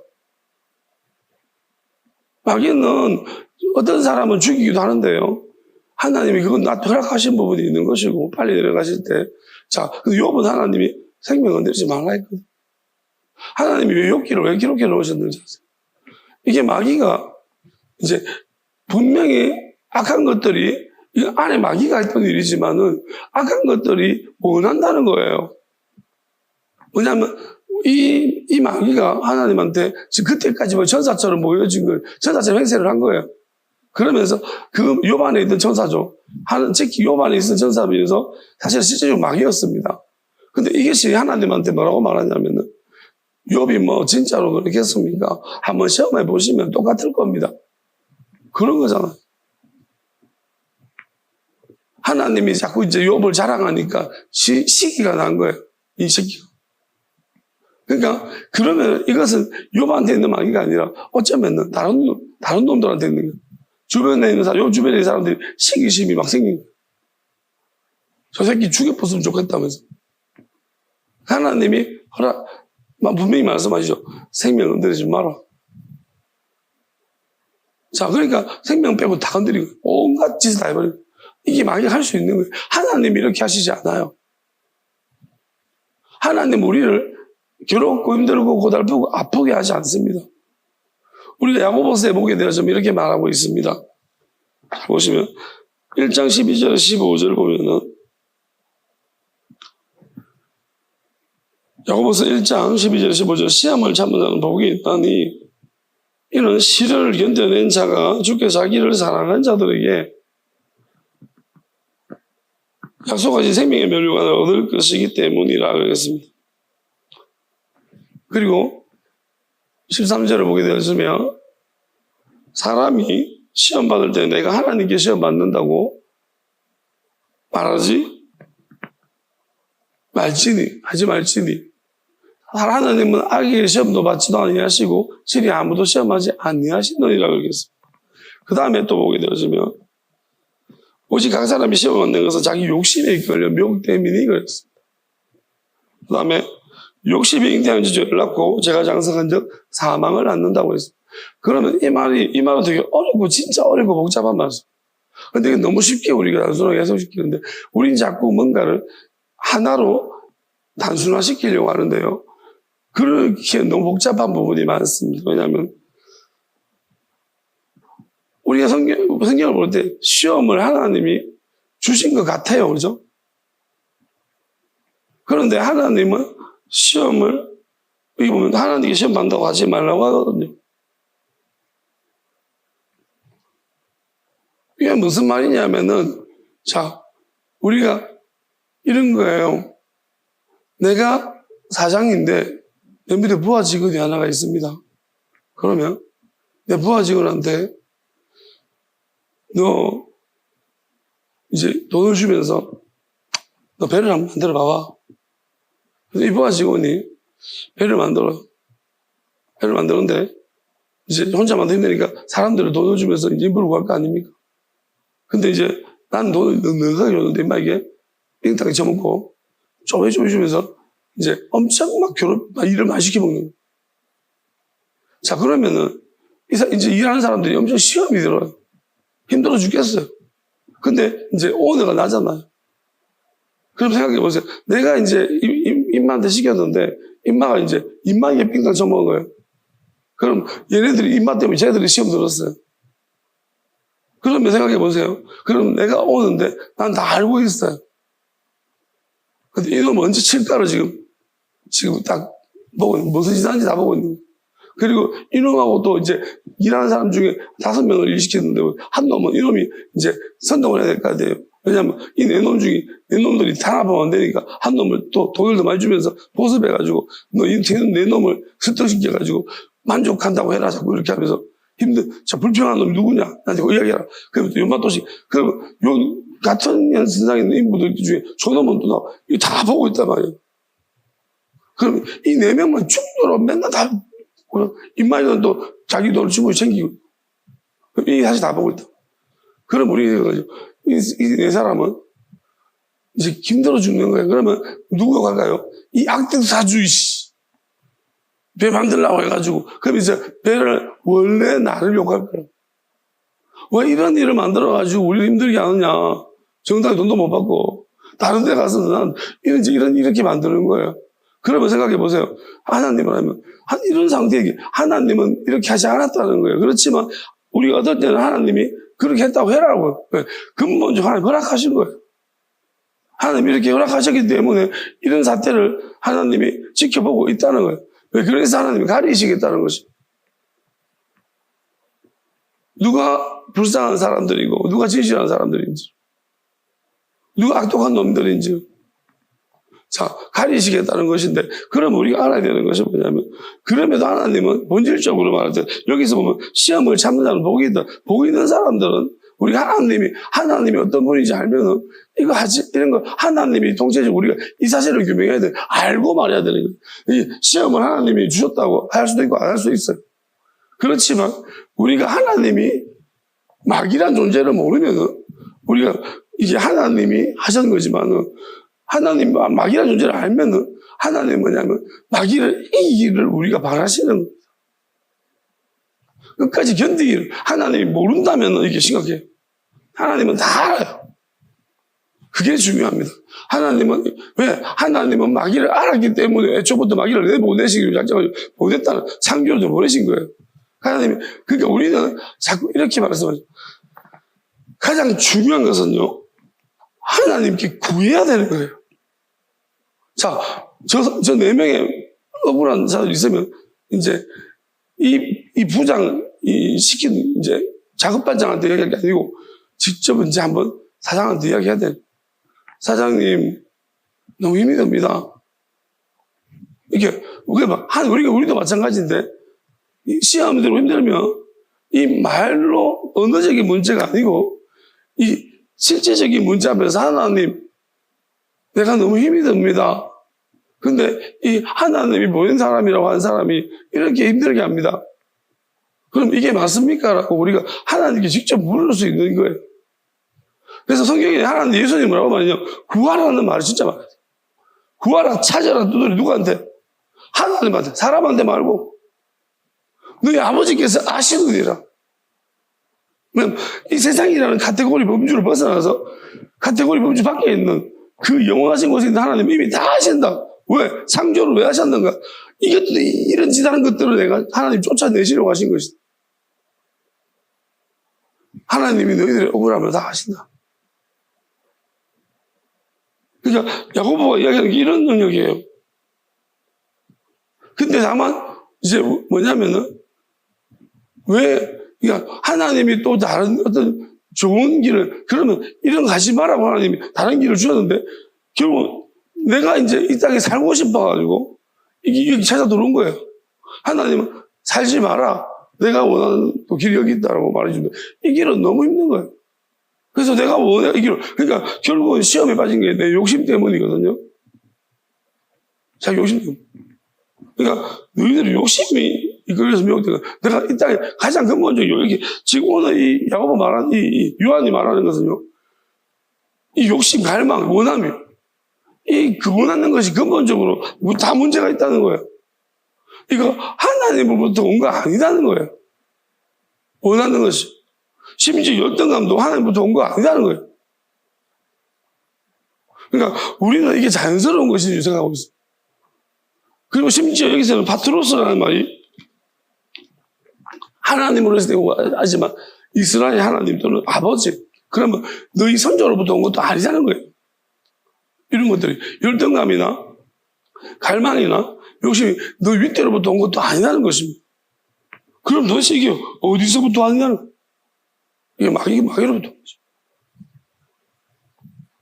마귀는 어떤 사람은 죽이기도 하는데요. 하나님이 그건 나한테 허락하신 부분이 있는 것이고 빨리 내려가실 때. 자, 욥은 하나님이 생명 건드리지 말라 했거든. 하나님이 왜 욥기를 왜 기록해 놓으셨는지 아세요? 이게 마귀가 이제 분명히 악한 것들이 이 안에 마귀가 했던 일이지만은 악한 것들이 원한다는 거예요. 왜냐하면 이 마귀가 하나님한테 지금 그때까지 뭐 천사처럼 보여진 걸 천사처럼 행세를 한 거예요. 그러면서 그 욥 안에 있던 천사죠. 특히 욥 안에 있던 천사면서 사실 실제로 마귀였습니다. 근데 이것이 하나님한테 뭐라고 말하냐면은 욥이 뭐 진짜로 그렇겠습니까? 한번 시험해 보시면 똑같을 겁니다. 그런 거잖아요. 하나님이 자꾸 이제 욥을 자랑하니까 시기가 난 거예요. 이 시기가. 그러니까 그러면 이것은 욥한테 있는 마귀가 아니라 어쩌면은 다른 놈들한테 있는 거예요. 주변에 있는 사람, 요 주변에 있는 사람들이 시기심이 막 생긴 거예요. 저 새끼 죽여봤으면 좋겠다면서. 하나님이 분명히 말씀하시죠. 생명 건드리지 마라. 자, 그러니까 생명 빼고 다 건드리고 온갖 짓을 다 해버리고 이게 마귀가 할 수 있는 거예요. 하나님이 이렇게 하시지 않아요. 하나님 우리를 괴롭고 힘들고 고달프고 아프게 하지 않습니다. 우리가 야고보서에 보게 되어서 이렇게 말하고 있습니다. 자, 보시면 1장 12절 15절 보면은 야고보서 1장 12절 15절 시험을 참는 자는 복이 있다니 이는 시련을 견뎌낸 자가 주께 자기를 사랑한 자들에게 약속하신 생명의 멸류관을 얻을 것이기 때문이라 그랬습니다. 그리고 13절을 보게 되었으면 사람이 시험 받을 때 내가 하나님께 시험 받는다고 말하지 말지니 하나님은 악의 시험도 받지도 아니하시고 실히 아무도 시험하지 아니하시느니라 그러겠습니다. 그 다음에 또 보게 되었으면 오직 각 사람이 시험 받는 것은 자기 욕심에 걸려 명 때문이니 그랬습니다. 그 다음에 욕심이 잉태한 지 죄를 낳고 제가 장성한 적 사망을 낳는다고 했습니다. 그러면 이 말은 되게 어렵고 진짜 어렵고 복잡한 말씀. 근데 이게 너무 쉽게 우리가 단순하게 해석시키는데 우리는 자꾸 뭔가를 하나로 단순화시키려고 하는데요. 그렇게 너무 복잡한 부분이 많습니다. 왜냐하면 우리가 성경을 볼 때 시험을 하나님이 주신 것 같아요. 그죠? 그런데 하나님은 시험을 여기 보면 하나님께 시험 받는다고 하지 말라고 하거든요. 이게 무슨 말이냐면은 자 우리가 이런 거예요. 내가 사장인데 내 밑에 부하 직원이 하나가 있습니다. 그러면 내 부하 직원한테 너 이제 돈을 주면서 너 배를 한번 만들어 봐봐. 그래서 이 부하 직원이 배를 만들어요. 배를 만드는데 이제 혼자 만들니까 사람들을 돈을 주면서 이제 인부를 구할 거 아닙니까? 근데 이제 난 돈을 넉넉하게 줬는데 막 이게 빙탕 쳐먹고 쪼매쪼매 주면서 이제 엄청 막 일을 많이 시켜먹는 거예요. 자, 그러면은 이제 일하는 사람들이 엄청 시험이 들어요. 힘들어 죽겠어요. 근데 이제 오너가 나잖아요. 그럼 생각해 보세요. 내가 이제 임마한테 시켰는데 임마가 이제 임마에게 빙탕 쳐먹은 거예요. 그럼 얘네들이 임마 때문에 쟤들이 시험 들었어요. 그러면 생각해 보세요. 그럼 내가 오는데 난 다 알고 있어요. 근데 이놈 언제 칠까를 지금 딱 보고 무슨 짓 하는지 다 보고 있는 거예요. 그리고 이놈하고 또 이제 일하는 사람 중에 5명을 일시켰는데 한 놈은 이놈이 이제 선동을 해야 될 거 아니에요. 왜냐하면 이 네 놈 중에 네 놈들이 단합하면 안 되니까 한 놈을 또 돈을 더 많이 주면서 보습해가지고 너 이 네 놈을 설득시켜가지고 만족한다고 해라 자꾸 이렇게 하면서 저 불평한 놈이 누구냐 나한테 이야기해라. 그러면 또 연말도시 그러면 요 같은 세상에 있는 인부들 중에 저 놈은 또 이거 다 보고 있단 말이에요. 그럼 이 4명만 충돌로 맨날 다 입마이는 또 자기 돈을 주고 챙기고 그럼 이 사실 다 보고 있다. 그럼 우리 이 4사람은 이제 힘들어 죽는 거예요. 그러면 누가 갈까요? 이 악된 사주의 배 만들라고 해가지고 그럼 이제 배를 원래 나를 욕할 거야. 왜 이런 일을 만들어가지고 우리를 힘들게 하느냐. 정당히 돈도 못 받고 다른 데 가서 난 이렇게 만드는 거예요. 그러면 생각해 보세요. 하나님을 하면, 이런 상태에 하나님은 이렇게 하지 않았다는 거예요. 그렇지만 우리가 어떨 때는 하나님이 그렇게 했다고 해라고. 근본적으로 하나님 허락하신 거예요. 하나님이 이렇게 허락하셨기 때문에 이런 사태를 하나님이 지켜보고 있다는 거예요. 왜? 그래서 하나님이 가리시겠다는 것이. 누가 불쌍한 사람들이고, 누가 진실한 사람들인지, 누가 악독한 놈들인지. 자, 가리시겠다는 것인데, 그럼 우리가 알아야 되는 것이 뭐냐면, 그럼에도 하나님은 본질적으로 말할 때, 여기서 보면 시험을 참는 자는 복이 있다. 복 있는 사람들은 우리가 하나님이 어떤 분인지 알면은, 이런 거, 하나님이 통째적으로 우리가 이 사실을 규명해야 돼. 알고 말해야 되는 거예요. 이 시험을 하나님이 주셨다고 할 수도 있고 안 할 수도 있어요. 그렇지만, 우리가 하나님이 마귀란 존재를 모르면은, 우리가 이게 하나님이 하신 거지만은, 하나님, 마귀란 존재를 알면은, 하나님은 뭐냐면, 마귀를 이기기를 우리가 바라시는 거예요. 끝까지 견디기를, 하나님이 모른다면 이게 심각해요. 하나님은 다 알아요. 그게 중요합니다. 왜? 하나님은 마귀를 알았기 때문에 애초부터 마귀를 내보내시기로 작정하고 보냈다는 창조주를 보내신 거예요. 그러니까 우리는 자꾸 이렇게 말씀하죠. 가장 중요한 것은요, 하나님께 구해야 되는 거예요. 자, 저 4명의 억울한 사람이 있으면, 이제, 이 부장, 시킨, 이제, 작업반장한테 이야기할 게 아니고, 직접 이제 한번 사장한테 이야기해야 돼. 사장님, 너무 힘이 듭니다. 이렇게, 우리도 마찬가지인데, 시험대로 힘들면, 이 말로 언어적인 문제가 아니고, 이 실제적인 문제 앞에서 하나님, 내가 너무 힘이 듭니다. 근데 이 하나님이 보낸 사람이라고 하는 사람이 이렇게 힘들게 합니다. 그럼 이게 맞습니까? 라고 우리가 하나님께 직접 물을 수 있는 거예요. 그래서 성경에 하나님, 예수님 뭐라고 말하냐? 구하라는 말이 진짜 많아요. 구하라, 찾아라, 두드려. 누구한테? 하나님한테, 사람한테 말고. 너희 아버지께서 아시느니라. 이 세상이라는 카테고리 범주를 벗어나서 카테고리 범주 밖에 있는 그 영원하신 곳에 있는 하나님 이미 다 아신다. 왜? 창조를 왜 하셨는가? 이런 짓하는 것들을 내가 하나님 쫓아내시려고 하신 것이다. 하나님이 너희들의 억울함을 다 아신다. 그러니까 야고보가 이야기하는 게 이런 능력이에요. 근데 다만 이제 뭐냐면은 그러니까 하나님이 또 다른 어떤 좋은 길을, 그러면 이런 가지 마라고 하나님이 다른 길을 주셨는데, 결국 내가 이제 이 땅에 살고 싶어가지고, 이게 찾아 들어온 거예요. 하나님은 살지 마라. 내가 원하는 또 길이 여기 있다라고 말해주는데, 이 길은 너무 힘든 거예요. 그래서 내가 원해, 이 길을. 그러니까 결국은 시험에 빠진 게 내 욕심 때문이거든요. 자기 욕심 때문에. 그러니까 너희들의 욕심이 이끌려서 미혹되고, 내가 이 땅에 가장 근본적인 이렇게 지금 오늘 이 야고보 말하는 이 요한이 말하는 것은요, 이 욕심, 갈망, 원함이 그 원하는 것이 근본적으로 다 문제가 있다는 거예요. 이거 하나님으로부터 온 거 아니다는 거예요. 원하는 것이. 심지어 열등감도 하나님부터 온 거 아니다는 거예요. 그러니까 우리는 이게 자연스러운 것이지 생각하고 있어요. 그리고 심지어 여기서는 파트로스라는 말이 하나님으로 해서 되고 하지만 이스라엘 하나님 또는 아버지, 그러면 너희 선조로부터 온 것도 아니라는 거예요. 이런 것들이 열등감이나 갈망이나 욕심이 너희 윗대로부터 온 것도 아니라는 것입니다. 그럼 도대체 이게 어디서부터 왔냐는 거예요. 이게 마귀로부터 온 거죠.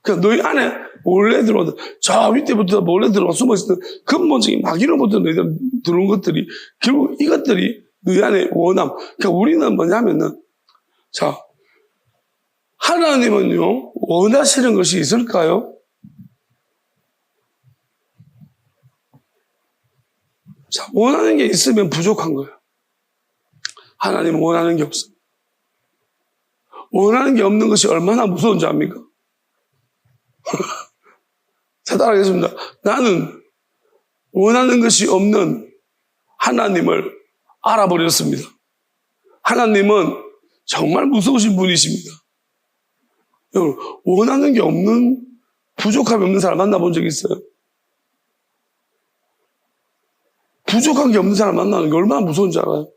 그러니까 너희 안에 몰래 들어오던, 저 윗대부터 몰래 들어와 숨어있던 근본적인 마귀로부터 너희들 들어온 것들이, 결국 이것들이 너희 안에 원함. 그러니까 우리는 뭐냐면은, 자, 하나님은요, 원하시는 것이 있을까요? 자, 원하는 게 있으면 부족한 거예요. 하나님은 원하는 게 없어요. 원하는 게 없는 것이 얼마나 무서운 줄 압니까? 자, 따라하겠습니다. 나는 원하는 것이 없는 하나님을 알아버렸습니다. 하나님은 정말 무서우신 분이십니다. 여러분, 원하는 게 없는, 부족함이 없는 사람 만나본 적 있어요? 부족한 게 없는 사람 만나는 게 얼마나 무서운지 알아요?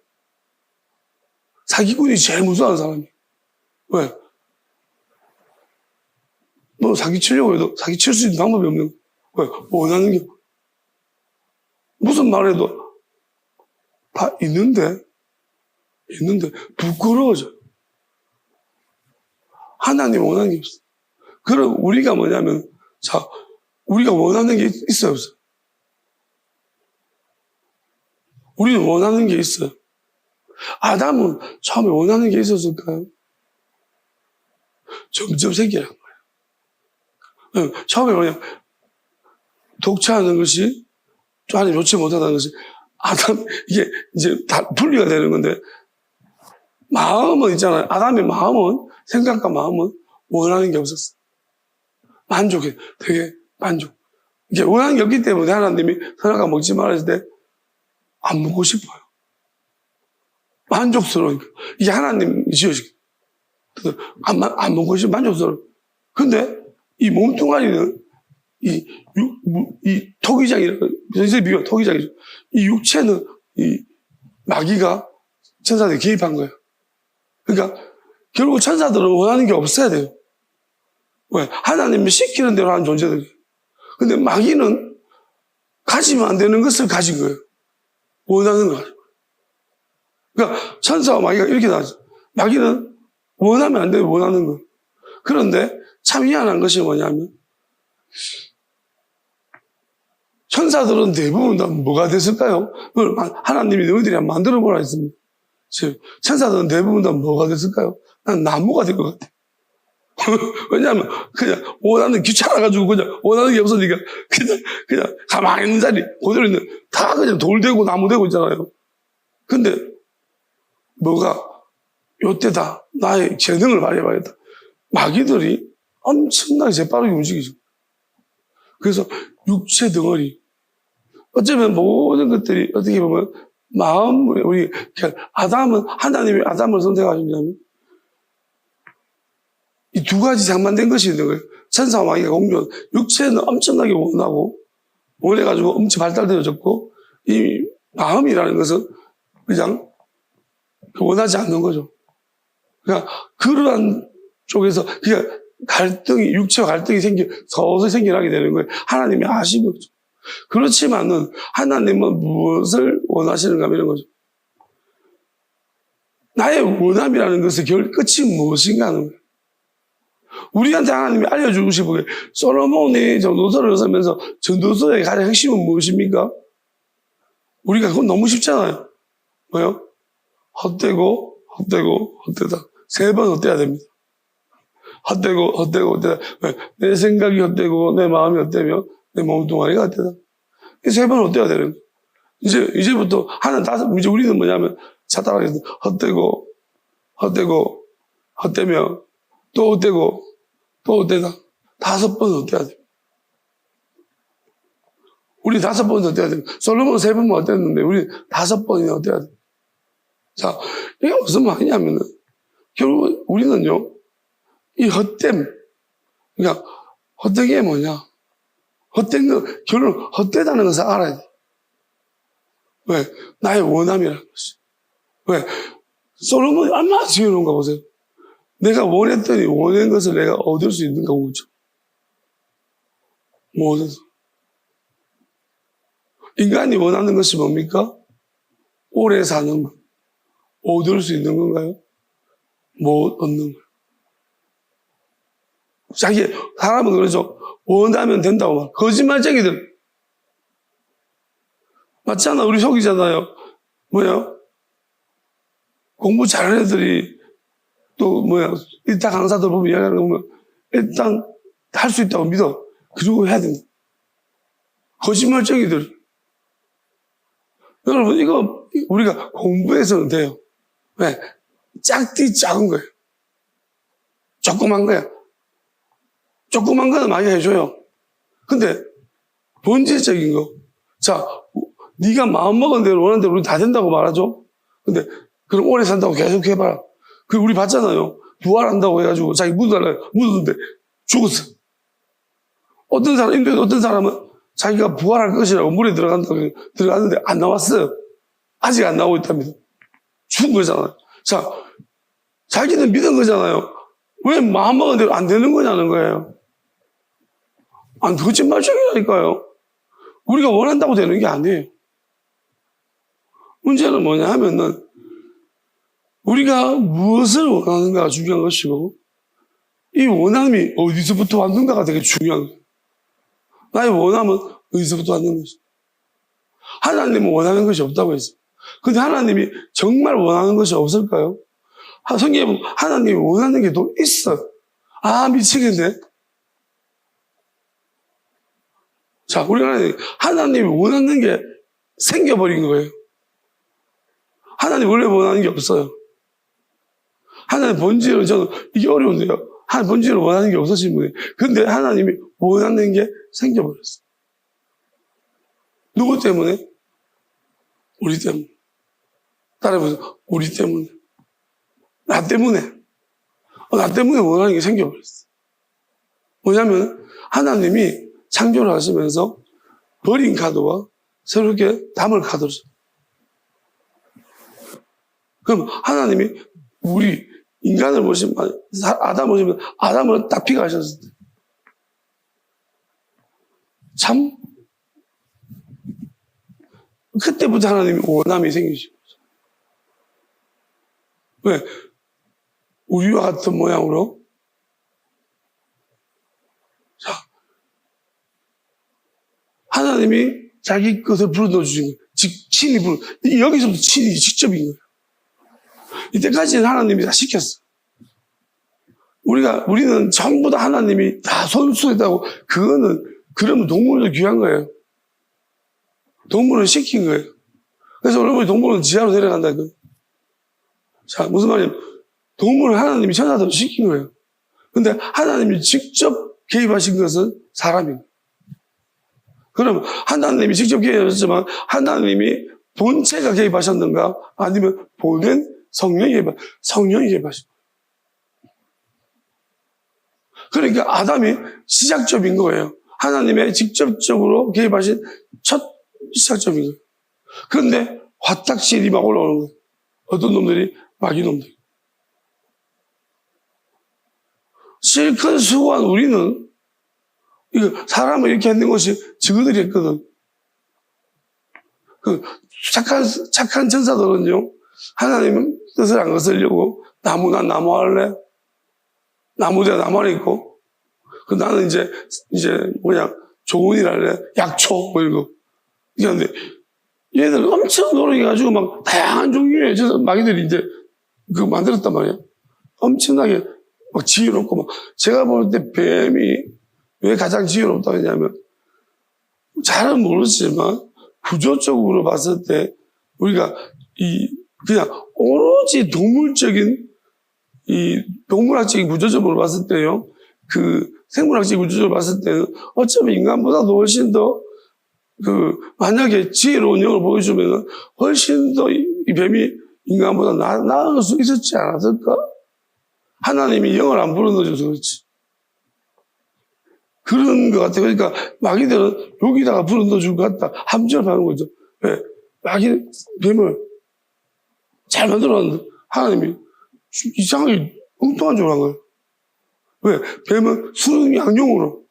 사기꾼이 제일 무서워하는 사람이. 왜? 너 사기치려고 해도 사기칠 수 있는 방법이 없는 거야. 왜? 원하는 게. 무슨 말해도 다 있는데 부끄러워져. 하나님 원하는 게 없어. 그럼 우리가 뭐냐면, 자, 우리가 원하는 게 있어요, 없어요? 우리는 원하는 게 있어요. 아담은 처음에 원하는 게 있었을까요? 점점 생기는 거예요. 처음에 뭐냐, 독차하는 것이 하나님 좋지 못하다는 것이 아담, 이게 이제 다 분리가 되는 건데, 마음은 있잖아요. 아담의 마음은, 생각과 마음은 원하는 게 없었어. 만족해. 되게 만족. 이게 원하는 게 없기 때문에 하나님이 선악과 먹지 말았을 때 안 먹고 싶어요. 만족스러우니까. 이게 하나님이 지어지게. 안 먹고 싶어. 만족스러워. 근데 이 몸뚱아리는 이 토기장이라고, 선생님 비교 토기장이죠. 이 육체는 이 마귀가 천사들이 개입한 거예요. 그러니까 결국 천사들은 원하는 게 없어야 돼요. 왜? 하나님이 시키는 대로 하는 존재들이에요. 근데 마귀는 가지면 안 되는 것을 가진 거예요. 원하는 거 가지고. 그러니까 천사와 마귀가 이렇게 나왔죠. 마귀는 원하면 안 돼요. 원하는 거. 그런데 참 희한한 것이 뭐냐면 천사들은 대부분 다 뭐가 됐을까요? 그걸 하나님이 너희들이 만들어 보라 했습니다. 천사들은 대부분 다 뭐가 됐을까요? 난 나무가 될 것 같아. 왜냐하면 그냥 원하는 귀찮아가지고 그냥 원하는 게 없으니까 그냥 가만히 있는 자리 그대로 있는 다 그냥 돌 되고 나무 되고 있잖아요. 근데 뭐가 요때다 나의 재능을 발휘해봐야겠다. 마귀들이 엄청나게 재빠르게 움직이죠. 그래서 육체 덩어리 어쩌면 모든 것들이 어떻게 보면 마음 우리 아담은 하나님이 아담을 선택하셨냐면 이 두 가지 장만된 것이 있는 거예요. 천사와 마귀가 공존. 육체는 엄청나게 원하고 원해가지고 엄청 발달되어졌고 이 마음이라는 것은 그냥 원하지 않는 거죠. 그러니까 그러한 쪽에서 그러니까 갈등이 육체와 갈등이 서서히 생겨나게 되는 거예요. 하나님이 아신 거죠. 그렇지만은 하나님은 무엇을 원하시는가 이런 거죠. 나의 원함이라는 것의 끝이 무엇인가 하는 거예요. 우리한테 하나님이 알려주고 싶은 게 솔로몬이 전도서를 쓰면서 전도서의 가장 핵심은 무엇입니까? 우리가 그건 너무 쉽잖아요. 뭐요? 헛되고 헛되다. 3번 헛돼야 됩니다. 헛되고 헛되다. 내 생각이 헛되고 내 마음이 헛되며 내 몸뚱아리가 헛되다. 이 3번 헛돼야 되는 거예요. 이제부터 이제 우리는 뭐냐면 차따라해서 헛되고 헛되며 또 헛되고 또 헛되다. 5번 헛돼야 돼요. 우리 5번 헛돼야 돼요. 솔로몬은 3번만 헛됐는데 우리 5번이나 헛돼야 돼요. 자, 이게 무슨 말이냐면은 결국 우리는요 이 헛됨 그러니까 헛된 게 뭐냐 헛된 거 결론 헛되다는 것을 알아야 돼. 왜? 나의 원함이라는 것이. 왜? 솔로몬이 얼마나 지혜로운가 보세요. 내가 원했더니 원한 것을 내가 얻을 수 있는가 보죠. 무엇에서? 인간이 원하는 것이 뭡니까? 오래 사는 것. 얻을 수 있는 건가요? 못 얻는 것. 사람은 그러죠. 원하면 된다고 말. 거짓말쟁이들. 맞잖아. 우리 속이잖아요. 뭐야? 공부 잘하는 애들이 또 뭐야? 일타 강사들 보면 이야기하는 거 보면 일단 할 수 있다고 믿어. 그리고 해야 된다. 거짓말쟁이들. 여러분 이거 우리가 공부해서는 돼요. 왜? 작은 거예요. 조그만 거야. 조그만 거는 많이 해줘요. 근데 본질적인 거. 자, 네가 마음먹은 대로 원하는 대로 우리 다 된다고 말하죠. 근데 그럼 오래 산다고 계속 해봐라. 그 우리 봤잖아요. 부활한다고 해가지고 자기 묻었는데 죽었어. 어떤 사람은 자기가 부활할 것이라고 물에 들어갔는데 안 나왔어요. 아직 안 나오고 있답니다. 죽은 거잖아요. 자, 자기는 믿은 거잖아요. 왜 마음먹은 대로 안 되는 거냐는 거예요. 거짓말쟁이라니까요. 우리가 원한다고 되는 게 아니에요. 문제는 뭐냐 하면은 우리가 무엇을 원하는가가 중요한 것이고 이 원함이 어디서부터 왔는가가 되게 중요한 거예요. 나의 원함은 어디서부터 왔는 것이. 하나님은 원하는 것이 없다고 했어요. 근데 하나님이 정말 원하는 것이 없을까요? 성경에 보면 하나님이 원하는 게 또 있어요. 아, 미치겠네. 자, 우리가 하나님이 원하는 게 생겨버린 거예요. 하나님 원래 원하는 게 없어요. 하나님 본질은 저는 이게 어려운데요. 하나님 본질은 원하는 게 없으신 분이에요. 근데 하나님이 원하는 게 생겨버렸어요. 누구 때문에? 우리 때문에. 따라해보세요. 우리 때문에. 나 때문에. 나 때문에 원하는 게 생겨버렸어요. 뭐냐면 하나님이 창조를 하시면서 버린 카드와 새롭게 담을 카드를 줘. 그럼 하나님이 우리 인간을 보시면 아담을 보시면 아담을 딱 픽하셨을 때 참 그때부터 하나님이 원함이 생기신 거죠. 왜? 우리와 같은 모양으로 자, 하나님이 자기 것을 불러넣어 주신 거예요. 즉, 여기서부터 친히 직접인 거예요. 이때까지는 하나님이 다 시켰어. 우리는 전부 다 하나님이 다 손수했다고, 그러면 동물도 귀한 거예요. 동물은 시킨 거예요. 그래서 여러분이 동물은 지하로 내려간다. 자, 무슨 말이냐면, 동물은 하나님이 천사대로 시킨 거예요. 근데 하나님이 직접 개입하신 것은 사람입니다. 그럼 하나님이 직접 개입하셨지만, 하나님이 본체가 개입하셨는가? 아니면 보낸 성령이 개입하신 거예요. 그러니까 아담이 시작점인 거예요. 하나님의 직접적으로 개입하신 첫 시작점인 거예요. 그런데 화딱실이 막 올라오는 거예요. 어떤 놈들이? 마귀 놈들. 실컷 수고한 우리는 사람을 이렇게 했는 것이 저들이 했거든. 착한 천사들은요, 하나님은 뜻을 안 거슬려고 나무나 나무 할래? 나무대 나무 안에 있고, 나는 이제 좋은 일 할래? 약초, 뭐 이런 거. 그런데 얘들 엄청 노력해가지고 막 다양한 종류의 마귀들이 이제 만들었단 말이에요. 엄청나게 막 지혜롭고 막. 제가 볼 때 뱀이 왜 가장 지혜롭다고 했냐면, 잘은 모르지만, 구조적으로 봤을 때, 우리가 그냥 오로지 동물학적인 구조적으로 봤을 때요, 생물학적인 구조적으로 봤을 때는 어쩌면 인간보다도 훨씬 더 만약에 지혜로운 영을 보여주면 훨씬 더 이 뱀이 인간보다 나을 수 있었지 않았을까? 하나님이 영을 안 불어넣어줘서 그렇지. 그런 것 같아요. 그러니까 마귀들은 여기다가 불어넣어줄 것 같다. 함정하는 거죠. 왜? 뱀을 잘 만들어놨는데 하나님이 이상하게 엉뚱한 쪽으로 한 거예요. 왜? 뱀은 수능 양용으로.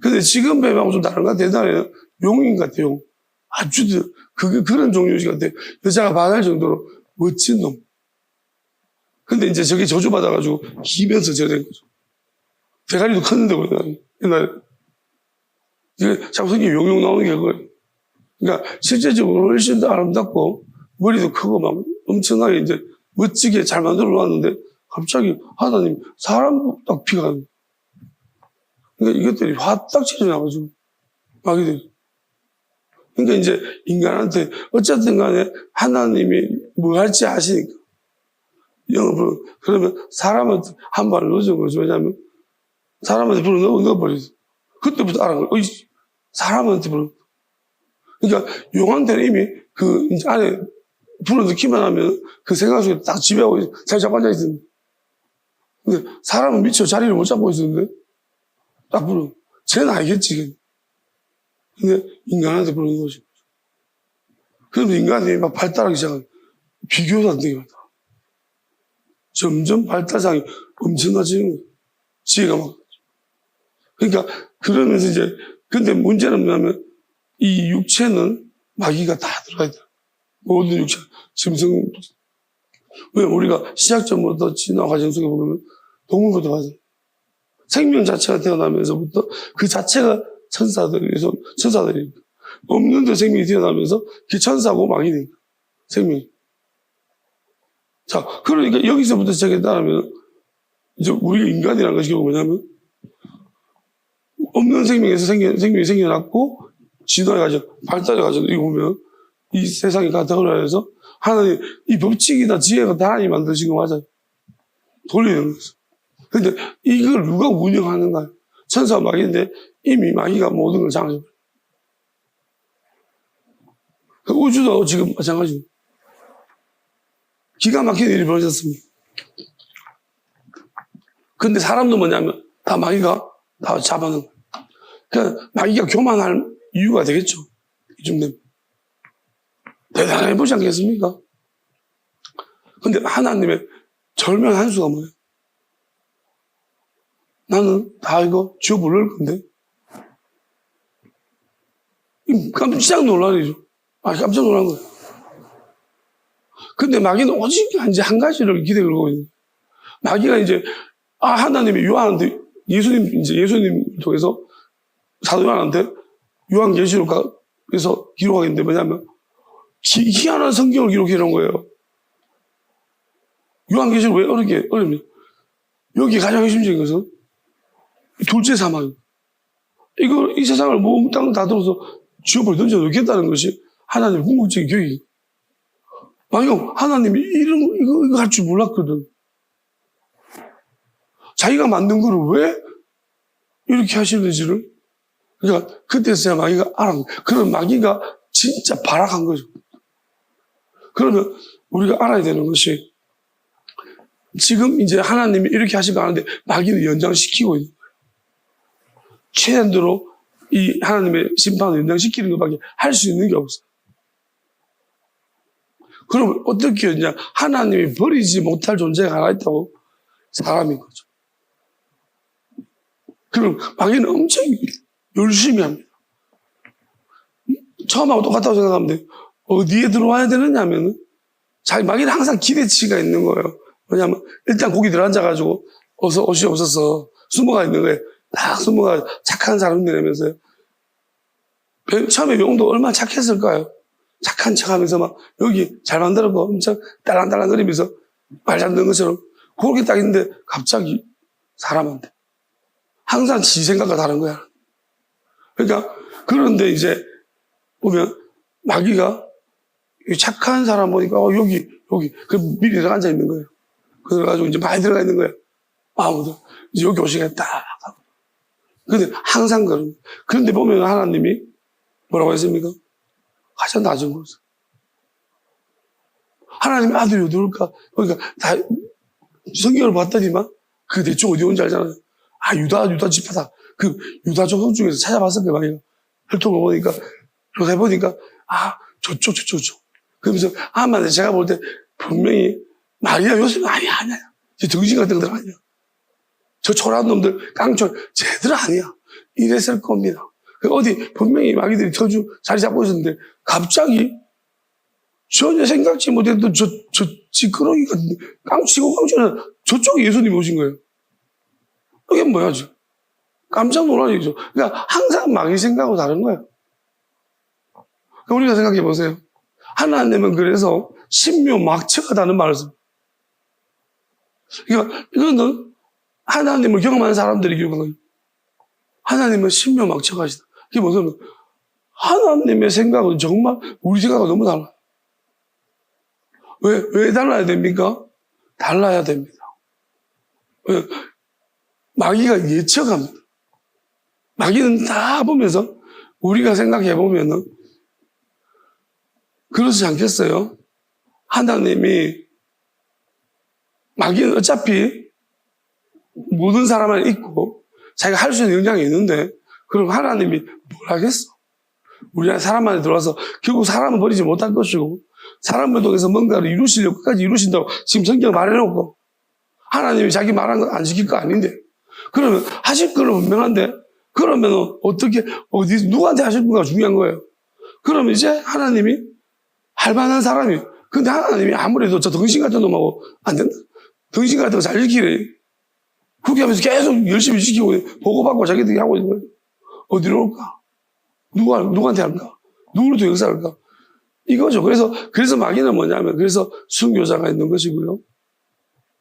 근데 지금 뱀하고 좀 다른 것 같아요. 용인 같아요, 용. 아주, 그런 종류지 같아요. 여자가 반할 정도로 멋진 놈. 근데 이제 저게 저주받아가지고 기면서 저래 된 거죠. 대가리도 컸는데, 옛날에. 이게 자꾸 성경에 용용 나오는 게 그거예요. 그러니까 실제적으로 훨씬 더 아름답고 머리도 크고 막 엄청나게 이제 멋지게 잘 만들어 놨는데 갑자기 하나님 사람 딱 피가는. 그러니까 이것들이 화딱 치져 나가지고 마귀들이. 그러니까 이제 인간한테 어쨌든 간에 하나님이 뭐 할지 아시니까 영업을 그러면 사람한테 한 발을 넣어준 거죠. 왜냐하면 사람한테 불을 넣어버렸어. 그때부터 알아간 거예요. 사람한테 불을. 그러니까 용한테는 이미 이제 안에 불을 넣기만 하면 그 생각 속에 딱 지배하고 잘 잡고 앉아있었는데. 근데 사람은 미처 자리를 못 잡고 있었는데 딱 불을. 쟤는 알겠지. 근데 인간한테 그런 것이. 그러면 인간이 막 발달하기 시작하고 비교도 안 되게 많다. 점점 발달상이 엄청나지는 거예요. 지혜가 막. 그러니까, 그러면서 이제, 근데 문제는 뭐냐면, 이 육체는 마귀가 다 들어가야 돼. 모든 육체, 짐승. 왜 우리가 시작점부터 진화 과정 속에 보면 동물부터 가죠. 생명 자체가 태어나면서부터 그 자체가 천사들이 없는 데 생명이 태어나면서 그 천사고 마귀니까 생명이. 자, 그러니까 여기서부터 시작했다면 이제 우리가 인간이라는 것이 뭐냐면 없는 생명에서 생명이 생겨났고 진화해가지고 발달해가지고 이거 보면 이 세상이 가닥을 해서 하나님 이 법칙이나 지혜가 다 하나님 만드신 거 맞아요. 돌리는 거죠. 근데 이걸 누가 운영하는가요? 천사와 마귀인데 이미 마귀가 모든 걸 장악해버려요. 우주도 지금 마찬가지고 기가 막힌 일이 벌어졌습니다. 근데 사람도 뭐냐면 다 마귀가 다 잡아놓은 거예요. 그러니까 마귀가 교만할 이유가 되겠죠. 이쯤 되면. 대단해 보지 않겠습니까? 근데 하나님의 절묘한 한 수가 뭐예요? 나는 다 이거 지워 부를 건데. 깜짝 놀란 일이죠. 깜짝 놀란 거예요. 근데 마귀는 오직 이제 한 가지를 기대 걸고 있는 거예요. 마귀가 이제, 하나님이 요한한테, 예수님 통해서 사도 요한한테 요한계시록에서 기록하겠는데 뭐냐면, 희한한 성경을 기록해 놓은 거예요. 요한계시록 왜 어렵냐? 여기 가장 핵심적인 것은 둘째 사망. 이 세상을 몽땅 다 들어서 지옥을 던져 놓겠다는 것이 하나님의 궁극적인 계획이에요. 마귀가 하나님이 이거 할 줄 몰랐거든. 자기가 만든 거를 왜 이렇게 하시는지를. 그러니까 그때서야 마귀가 알아요. 그런 마귀가 진짜 발악한 거죠. 그러면 우리가 알아야 되는 것이 지금 이제 하나님이 이렇게 하시고 하는데 마귀는 연장시키고 있는 거예요. 최대한도로 이 하나님의 심판을 연장시키는 것밖에 할 수 있는 게 없어요. 그럼 어떻게 했냐? 하나님이 버리지 못할 존재가 하나 있다고? 사람인 거죠. 그럼 마귀는 엄청 열심히 합니다. 처음하고 똑같다고 생각하면 돼요. 어디에 들어와야 되느냐 하면은 자기 마귀는 항상 기대치가 있는 거예요. 왜냐하면 일단 거기 들어앉아가지고 어서 오시옵소서 숨어가 있는 거예요. 딱 숨어가 착한 사람들이라면서요. 처음에 용도 얼마나 착했을까요? 착한 척하면서 막 여기 잘 만들었고 엄청 딸랑딸랑거리면서 말 잘 듣는 것처럼 그렇게 딱 있는데 갑자기 사람한테 항상 지 생각과 다른 거야. 그러니까 그런데 이제 보면 마귀가 착한 사람 보니까 여기 그 미리 들어앉아 있는 거예요. 그래가지고 이제 많이 들어가 있는 거예요. 아무도 이제 여기 오시게 딱. 근데 항상 그런데 보면 하나님이 뭐라고 했습니까? 가장 낮은 곳. 하나님의 아들이 어디 올까? 그러니까 다 성경을 봤더니만 그 대충 어디 온지 알잖아요. 유다 지파다. 그 유다 족속 중에서 찾아봤을 거예요. 마귀가 혈통을 보니까 조사해보니까 저쪽. 그러면서 제가 볼 때 분명히 마리아 요셉은 아니야. 정신 같은 것들 아니야. 저 초라한 놈들 깡촌 쟤들 아니야. 이랬을 겁니다. 어디 분명히 마귀들이 저주 자리 잡고 있었는데 갑자기 전혀 생각지 못했던 저 찌끄러기 같은 깡치는 저쪽에 예수님이 오신 거예요. 이게 뭐야 지금. 깜짝 놀란 얘기죠. 그러니까 항상 마귀 생각하고 다른 거예요. 그러니까 우리가 생각해 보세요. 하나님은 그래서 신묘막측하다는 말을 씁니다. 그러니까 이거는 하나님을 경험하는 사람들이 기록한 거예요. 하나님은 신묘막측하시다. 그게 뭐냐면 하나님의 생각은 정말 우리 생각과 너무 달라요. 왜 달라야 됩니까? 달라야 됩니다. 왜? 마귀가 예측합니다. 마귀는 다 보면서 우리가 생각해 보면은 그렇지 않겠어요? 하나님이 마귀는 어차피 모든 사람 안에 있고 자기가 할 수 있는 영향이 있는데 그럼 하나님이 뭘 하겠어? 우리 사람한테 들어와서 결국 사람은 버리지 못할 것이고 사람을 통해서 뭔가를 이루시려고 끝까지 이루신다고 지금 성경 말해놓고 하나님이 자기 말한 거 안 지킬 거 아닌데 그러면 하실 거는 분명한데 그러면 어떻게 어디 누구한테 하실 건가 중요한 거예요. 그러면 이제 하나님이 할 만한 사람이 근데 하나님이 아무래도 저 덩신 같은 놈하고 안 된다. 덩신 같은 거 잘 지키래. 그렇게 하면서 계속 열심히 지키고 보고받고 자기들이 하고 있는 거예요. 어디로 올까? 누구한테 할까? 누구를 또 역사할까? 이거죠. 그래서 마귀는 뭐냐면, 그래서 순교자가 있는 것이고요.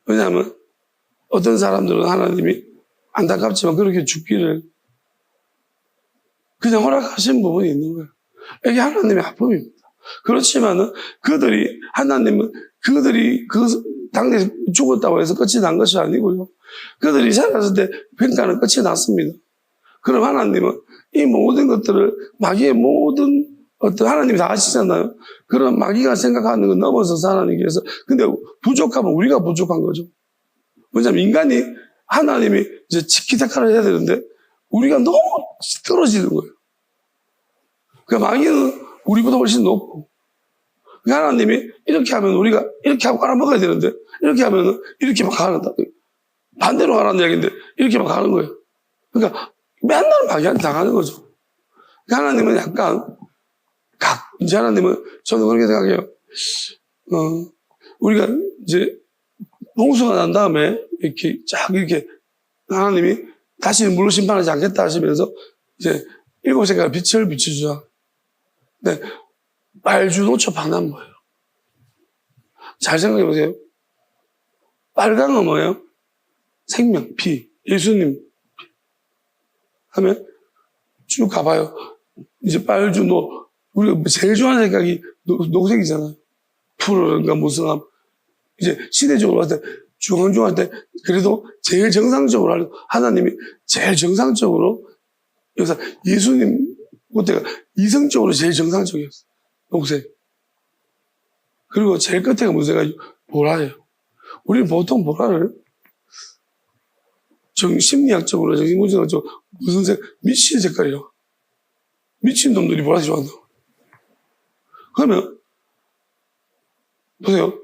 왜냐하면, 어떤 사람들은 하나님이 안타깝지만 그렇게 죽기를 그냥 허락하신 부분이 있는 거예요. 이게 하나님의 아픔입니다. 그렇지만은, 그들이 그 당대 죽었다고 해서 끝이 난 것이 아니고요. 그들이 살았을 때 평가는 끝이 났습니다. 그럼 하나님은 이 모든 것들을 마귀의 모든 어떤 하나님이 다 아시잖아요. 그런 마귀가 생각하는 건 넘어서서 하나님께서 근데 부족하면 우리가 부족한 거죠. 왜냐하면 인간이 하나님이 이제 치키타카를 해야 되는데 우리가 너무 떨어지는 거예요. 그러니까 마귀는 우리보다 훨씬 높고 그러니까 하나님이 이렇게 하면 우리가 이렇게 하고 알아먹어야 되는데 이렇게 하면 이렇게 막 가는 반대로 가라는 이야기인데 이렇게 막 가는 거예요. 그러니까 맨날 마귀한테 당하는 거죠. 그러니까 하나님은 약간 이제 하나님은 저는 그렇게 생각해요. 우리가 이제 홍수가 난 다음에 이렇게 쫙 이렇게 하나님이 다시는 물로 심판하지 않겠다 하시면서 이제 일곱 색깔 빛을 비춰주자. 네, 빨주 노초 파란 뭐예요? 잘 생각해 보세요. 빨강은 뭐예요? 생명, 피, 예수님 피. 하면 쭉 가봐요. 이제 빨주 우리가 제일 좋아하는 색깔이 녹색이잖아요. 푸르른가 무성함. 이제 시대적으로 할 때, 중앙 할 때, 그래도 제일 정상적으로 하나님이 제일 정상적으로, 여기서 예수님, 그때가 이성적으로 제일 정상적이었어요. 녹색. 그리고 제일 끝에가 무슨 색깔이 보라예요. 우리는 보통 보라를 심리학적으로, 정신분석적으로 무슨 미친 색깔이라고. 미친 놈들이 보라색 좋아한다고. 그러면, 보세요.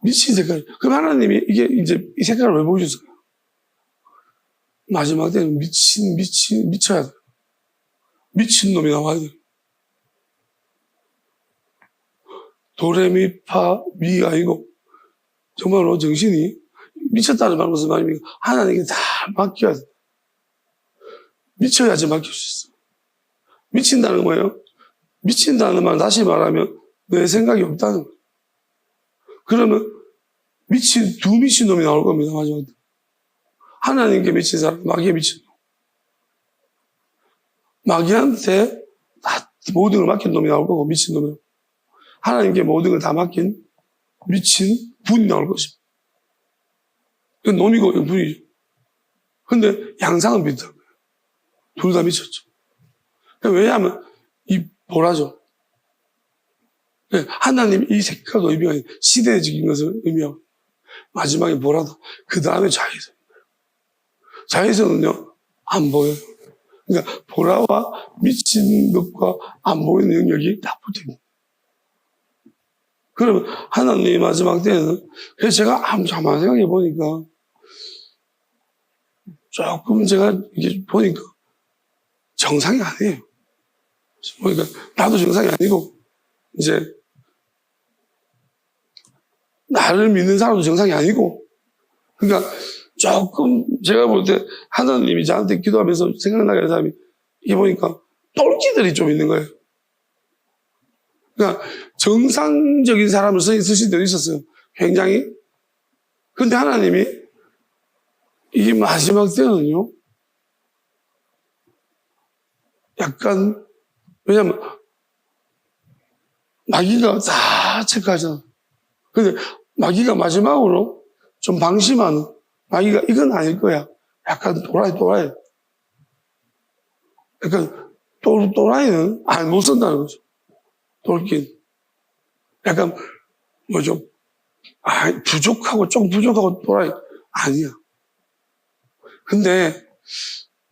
미친 색깔. 그럼 하나님이 이게 이제 이 색깔을 왜 보여줬을까요? 마지막 때는 미쳐야 돼. 미친 놈이 나와야 돼. 도레미파 미가 아니고, 정말로 정신이 미쳤다는 말 무슨 말입니까? 하나님께 다 맡겨야 돼. 미쳐야지 맡길 수 있어. 미친다는 거예요. 미친다는 말 다시 말하면 내 생각이 없다는 거예요. 그러면 두 미친 놈이 나올 겁니다. 마지막에. 하나님께 미친 사람, 마귀에 미친 놈. 마귀한테 다 모든 걸 맡긴 놈이 나올 거고 미친 놈이. 하나님께 모든 걸 다 맡긴 미친 분이 나올 것입니다. 이건 놈이고 이건 분이죠. 근데 양상은 비슷한 거예요. 둘 다 미쳤죠. 왜냐하면 이 보라죠. 하나님 이 색깔도 의미가 시대적인 것을 의미하고 마지막에 보라다. 그 다음에 자외선. 자외선은요 안 보여요. 그러니까 보라와 미친 것과 안 보이는 영역이 다 붙어있는. 그러면 하나님의 마지막 때는 그래서 제가 가만 생각해 보니까 조금 제가 이게 보니까 정상이 아니에요. 보니까 나도 정상이 아니고 이제 나를 믿는 사람도 정상이 아니고 그러니까 조금 제가 볼 때 하나님이 저한테 기도하면서 생각나게 하는 사람이 이게 보니까 똘끼들이 좀 있는 거예요. 그러니까 정상적인 사람을 쓰실 때도 있었어요. 굉장히. 근데 하나님이 이 마지막 때는요. 약간 왜냐면 마귀가 다 체크하잖아. 근데 마귀가 마지막으로 좀 방심하는 마귀가 이건 아닐 거야. 약간 또라이. 약간 또라이는 못 쓴다는 거죠. 똘끼는. 약간 뭐죠? 조금 부족하고 또라이 아니야. 근데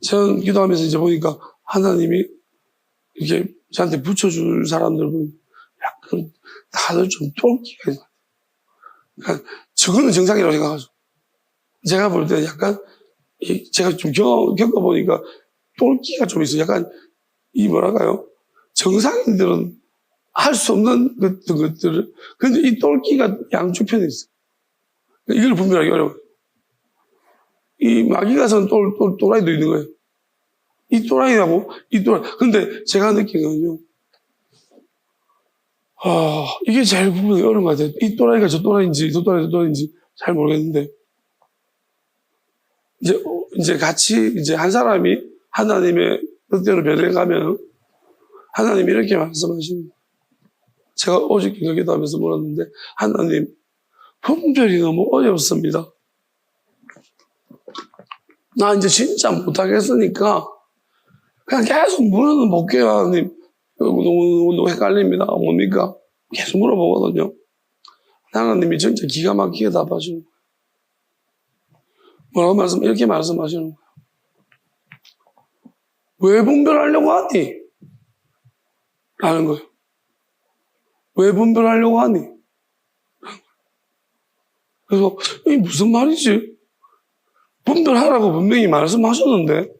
저는 기도하면서 이제 보니까 하나님이 이렇게 저한테 붙여줄 사람들 보면 약간 다들 좀 똘끼가 있어요. 그러니까 저거는 정상이라고 생각하죠. 제가 볼 때 약간 제가 좀 겪어보니까 똘끼가 좀 있어요. 약간 이 뭐랄까요? 정상인들은 할 수 없는 것들을 근데 이 똘끼가 양쪽 편에 있어요. 이걸 분별하기 어려워요. 이 마귀가선 또라이도 있는 거예요. 이 또라이하고 이 또라이. 근데 제가 느낀 건요. 이게 제일 구분이 어려운 것 같아요. 이 또라이가 저 또라이인지, 저 또라이가 저 또라이인지 잘 모르겠는데. 이제 같이, 이제 한 사람이 하나님의 뜻대로 변해가면 하나님이 이렇게 말씀하십니다. 제가 오직 기도하면서 물었는데, 하나님, 분별이 너무 어렵습니다. 나 이제 진짜 못하겠으니까, 그냥 계속 물어는 볼게요, 하나님. 너무 헷갈립니다. 뭡니까? 계속 물어보거든요. 하나님이 진짜 기가 막히게 답하시는 거예요. 뭐라고 이렇게 말씀하시는 거예요. 왜 분별하려고 하니? 라는 거예요. 왜 분별하려고 하니? 그래서, 이게 무슨 말이지? 분별하라고 분명히 말씀하셨는데,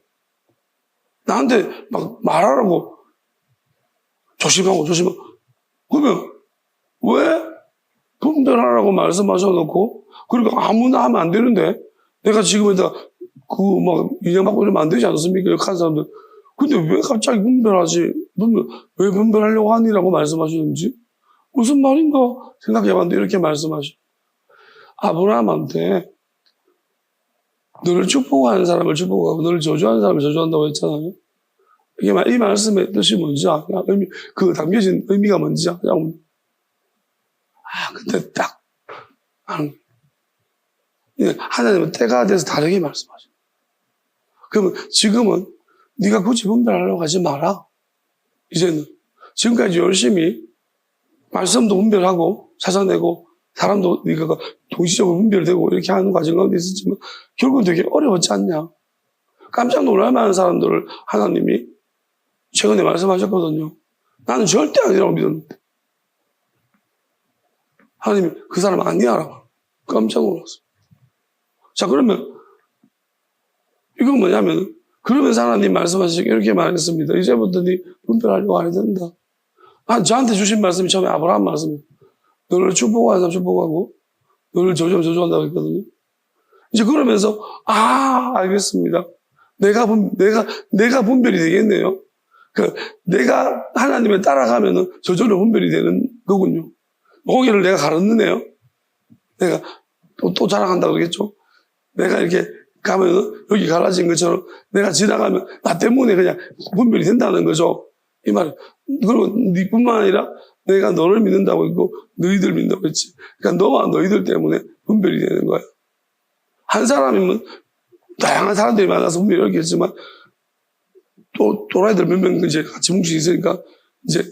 나한테 막 말하라고 조심하고. 그러면, 왜 분별하라고 말씀하셔놓고, 그리고 아무나 하면 안 되는데, 내가 지금 인정받고 이러면 안 되지 않습니까? 역한 사람들. 근데 왜 갑자기 분별하지? 왜 분별하려고 하니라고 말씀하시는지? 무슨 말인가 생각해봤는데 이렇게 말씀하시. 아브라함한테 너를 축복하는 사람을 축복하고 너를 저주하는 사람을 저주한다고 했잖아요. 이 말씀의 뜻이 뭔지 담겨진 의미가 뭔지 근데 딱 하나님은 때가 돼서 다르게 말씀하셔. 그러면 지금은 네가 굳이 분별하려고 하지 마라. 이제는 지금까지 열심히 말씀도 분별하고 찾아내고 사람도 네가 동시적으로 분별되고 이렇게 하는 과정 가운데 있었지만 결국은 되게 어려웠지 않냐. 깜짝 놀랄 만한 사람들을 하나님이 최근에 말씀하셨거든요. 나는 절대 아니라고 믿었는데 하나님이 그 사람 아니야라고 깜짝 놀랐어. 자, 그러면 이건 뭐냐면 그러면서 하나님 말씀하시기 이렇게 말했습니다. 이제부터 네 분별하려고 안 해도 된다. 저한테 주신 말씀이 처음에 아브라함 말씀이에요. 너를 축복하는 사람 축복하고 너를 저주하면 저주한다고 했거든요. 이제 그러면서 알겠습니다. 내가 분별이 되겠네요. 내가 하나님을 따라가면은 저절로 분별이 되는 거군요. 고개를 내가 가르느네요. 내가 또 자랑한다고 그러겠죠. 내가 이렇게 가면은 여기 갈라진 것처럼 내가 지나가면 나 때문에 그냥 분별이 된다는 거죠. 이 말은. 그리고 네뿐만 아니라 내가 너를 믿는다고 했고 너희들 믿는다고 했지. 그러니까 너와 너희들 때문에 분별이 되는 거야. 한 사람이면 다양한 사람들이 만나서 분별이 어렵겠지만 또 또라이들 몇 명 이제 같이 뭉치 있으니까 이제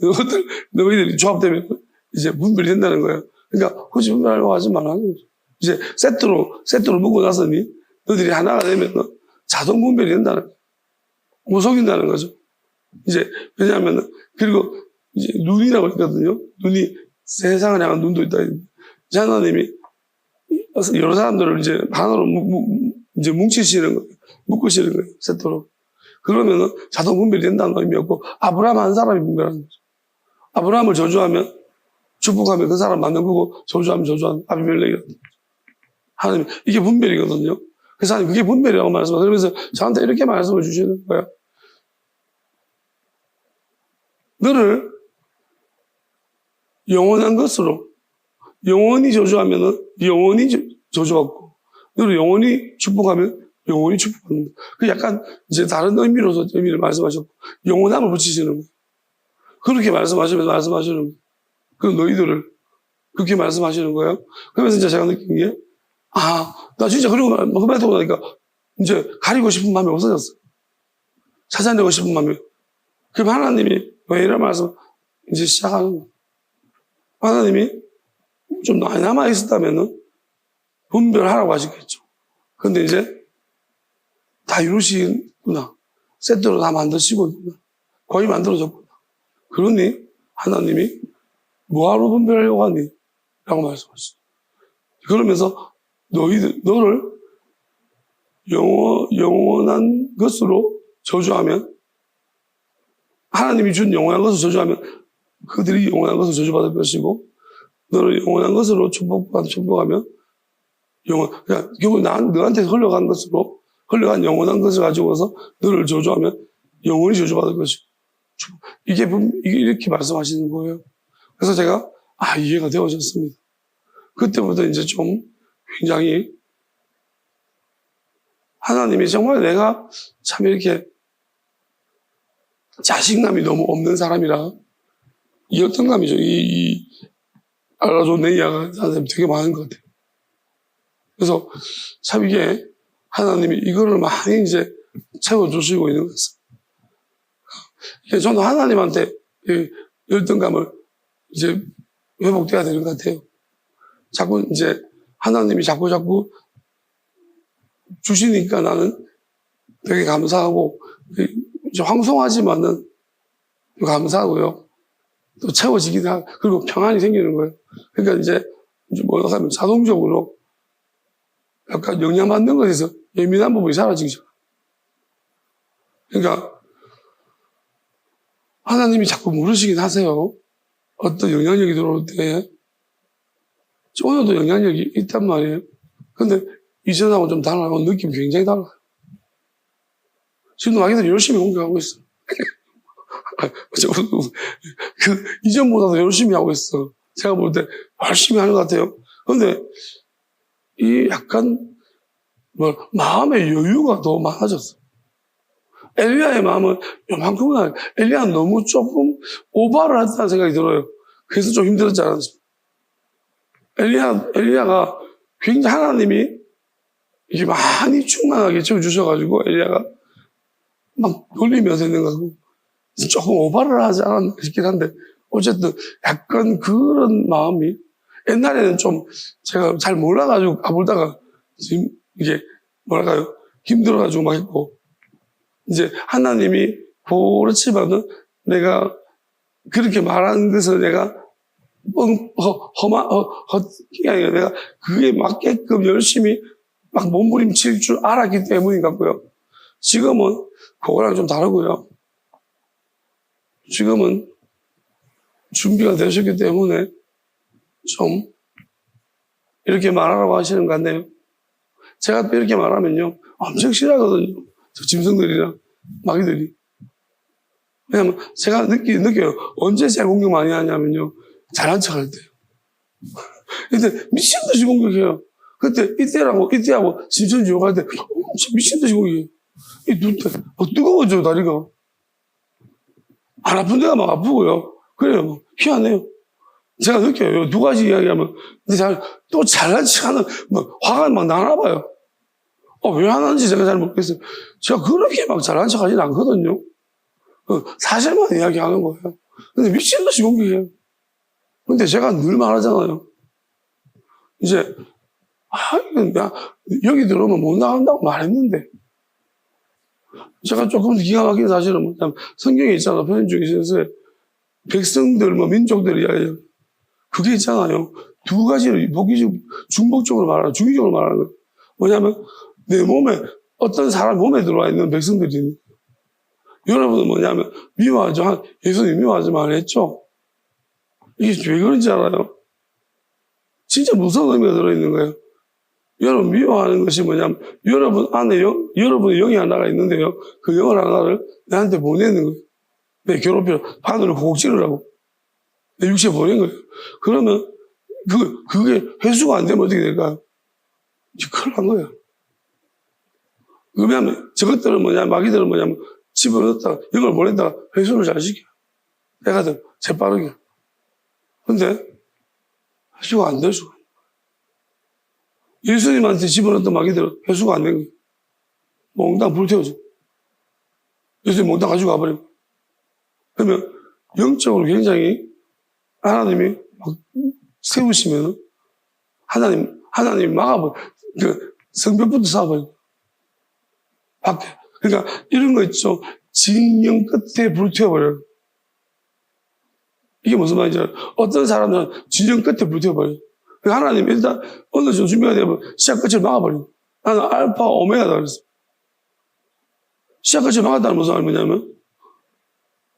너희들이 조합되면 이제 분별이 된다는 거예요. 그러니까 굳이 분별하려고 하지 말라는 거죠. 이제 세트로 묶고 나서니 너희들이 하나가 되면 자동 분별이 된다는 거예요. 못 속인다는 거죠. 이제 왜냐하면 그리고 이제 눈이라고 했거든요. 눈이 세상을 향한 눈도 있다. 이제 하나님이 여러 사람들을 이제 하나로 이제 뭉치시는 거예요. 묶으시는 거예요. 세트로. 그러면은 자동 분별이 된다는 의미였고 아브라함 한 사람이 분별하는 거죠. 아브라함을 저주하면 축복하면 그 사람 맞는 거고 저주하면 저주하는 아비멜렉이라는 거죠. 하나님 이게 분별이거든요. 그래서 하나님 그게 분별이라고 말씀하세요. 그러면서 저한테 이렇게 말씀을 주시는 거예요. 너를 영원한 것으로 영원히 저주하면은 영원히 저주받고 너를 영원히 축복하면 영원히 축복받는 거예요. 그 약간 이제 다른 의미를 말씀하셨고 영원함을 붙이시는 거예요. 그렇게 말씀하시는 거예요. 그럼 너희들을 그렇게 말씀하시는 거예요. 그러면서 이제 제가 느낀 게 나 진짜 그리고 그 말 듣고 나니까 이제 가리고 싶은 마음이 없어졌어요. 찾아내고 싶은 마음이. 그럼 하나님이 왜 이런 말씀 이제 시작하는 거예요. 하나님이 좀 많이 남아있었다면은 분별하라고 하시겠죠. 근데 이제 다 이루시구나. 세트로 다 만드시고 있구나. 거의 만들어졌구나. 그러니 하나님이 뭐하러 분별하려고 하니? 라고 말씀하시죠. 그러면서 너를 영원한 것으로 저주하면, 하나님이 준 영원한 것을 저주하면 그들이 영원한 것을 저주받을 것이고, 너를 영원한 것으로 축복하면 그러니까 결국 너한테 흘러간 영원한 것을 가지고서 너를 저주하면 영원히 저주받을 것이고, 이게 이렇게 말씀하시는 거예요. 그래서 제가 이해가 되어졌습니다. 그때부터 이제 좀 굉장히 하나님이 정말 내가 참 이렇게 자신감이 너무 없는 사람이라 이 열등감이죠. 알아줘 내이야가 되게 많은 것 같아요. 그래서 참 이게 하나님이 이거를 많이 이제 채워주시고 있는 것 같습니다. 저는 하나님한테 열등감을 이제 회복돼야 되는 것 같아요. 자꾸 이제 하나님이 자꾸 주시니까 나는 되게 감사하고, 황송하지만은 감사하고요. 또 채워지기도 하고, 그리고 평안이 생기는 거예요. 그러니까 이제 뭐라 하면 자동적으로 약간 영향받는 것에서 예민한 부분이 사라지죠. 그러니까 하나님이 자꾸 물으시긴 하세요. 어떤 영향력이 들어올 때. 오늘도 영향력이 있단 말이에요. 근데 이전하고 좀 달라요. 느낌이 굉장히 달라요. 지금도 아기들이 열심히 공격하고 있어. 이전보다도 열심히 하고 있어. 제가 볼 때 열심히 하는 것 같아요. 근데 이 약간 마음의 여유가 더 많아졌어. 엘리야의 마음은 요만큼은 아니에요. 엘리야는 너무 조금 오바를 했다는 생각이 들어요. 그래서 좀 힘들었지 않았습니까? 엘리야가 굉장히 하나님이 이게 많이 충만하게 채워주셔가지고 엘리야가 막 놀리면서 있는 거고 조금 오바를 하지 않았나 싶긴 한데, 어쨌든 약간 그런 마음이, 옛날에는 좀 제가 잘 몰라가지고 까불다가 지금 이게 뭐랄까요, 힘들어가지고 막 했고, 이제 하나님이 그렇지만은 내가 그렇게 말하는 것을 내가 헛게 아니라 내가 그게 맞게끔 열심히 막 몸부림칠 줄 알았기 때문인 것 같고요. 지금은 그거랑 좀 다르고요. 지금은 준비가 되셨기 때문에 좀 이렇게 말하라고 하시는 것 같네요. 제가 또 이렇게 말하면요, 엄청 싫어하거든요. 저 짐승들이랑 마귀들이. 왜냐면 제가 느껴요. 언제 제가 공격 많이 하냐면요, 잘한 척 할 때요. 근데 미친 듯이 공격해요. 그때 이때하고 진천지 욕할 때 미친 듯이 공격해요. 뜨거워져요, 다리가. 안 아픈 데가 막 아프고요. 그래요, 막 희한해요. 제가 느껴요. 두 가지 이야기하면, 근데 또 잘난 척 하는, 화가 막 나나 봐요. 왜 하는지 제가 잘 모르겠어요. 제가 그렇게 막 잘난 척 하진 않거든요. 사실만 이야기하는 거예요. 근데 미친 듯이 공격해요. 근데 제가 늘 말하잖아요. 이제, 여기 들어오면 못 나간다고 말했는데, 제가 조금 기가 막힌 사실은 뭐냐면, 성경에 있잖아, 편지 중에 있어요. 백성들, 민족들 이야기해요. 그게 있잖아요. 두 가지를 중복적으로 말하는, 주기적으로 말하는 거예요. 뭐냐면, 내 몸에, 어떤 사람 몸에 들어와 있는 백성들이 있는 거예요. 여러분은 뭐냐면, 예수님 미워하지 말했죠? 이게 왜 그런지 알아요? 진짜 무서운 의미가 들어있는 거예요. 여러분 미워하는 것이 뭐냐면, 여러분 안에 여러분의 영이 하나가 있는데요. 그 영 하나를 내한테 보내는 거예요. 내 괴롭혀, 바늘을 콕 찌르라고. 내 육체에 보낸 거예요. 그러면, 그게 회수가 안 되면 어떻게 될까요? 큰일 난 거예요. 왜냐면, 저것들은 마귀들은 집어넣었다가, 영을 보냈다가 회수를 잘 시켜요. 내가 더 재빠르게. 근데, 회수가 안 될 수가. 예수님한테 집어넣었던 마귀들은 회수가 안 된 거예요. 몽땅 불태워져. 예수님 몽땅 가지고 가버리고. 그러면, 영적으로 굉장히 하나님이 막 세우시면 하나님이 막아버려. 성벽부터 쌓아버리고. 밖에. 그러니까 이런 거 있죠. 진영 끝에 불태워버려요. 이게 무슨 말인지 알아요? 어떤 사람들은 진영 끝에 불태워버려요. 하나님 일단 어느 정도 준비가 되면 시작 끝을 막아버려요. 나는 알파, 오메가다 그랬어. 시작 끝을 막았다는 무슨 말이냐면,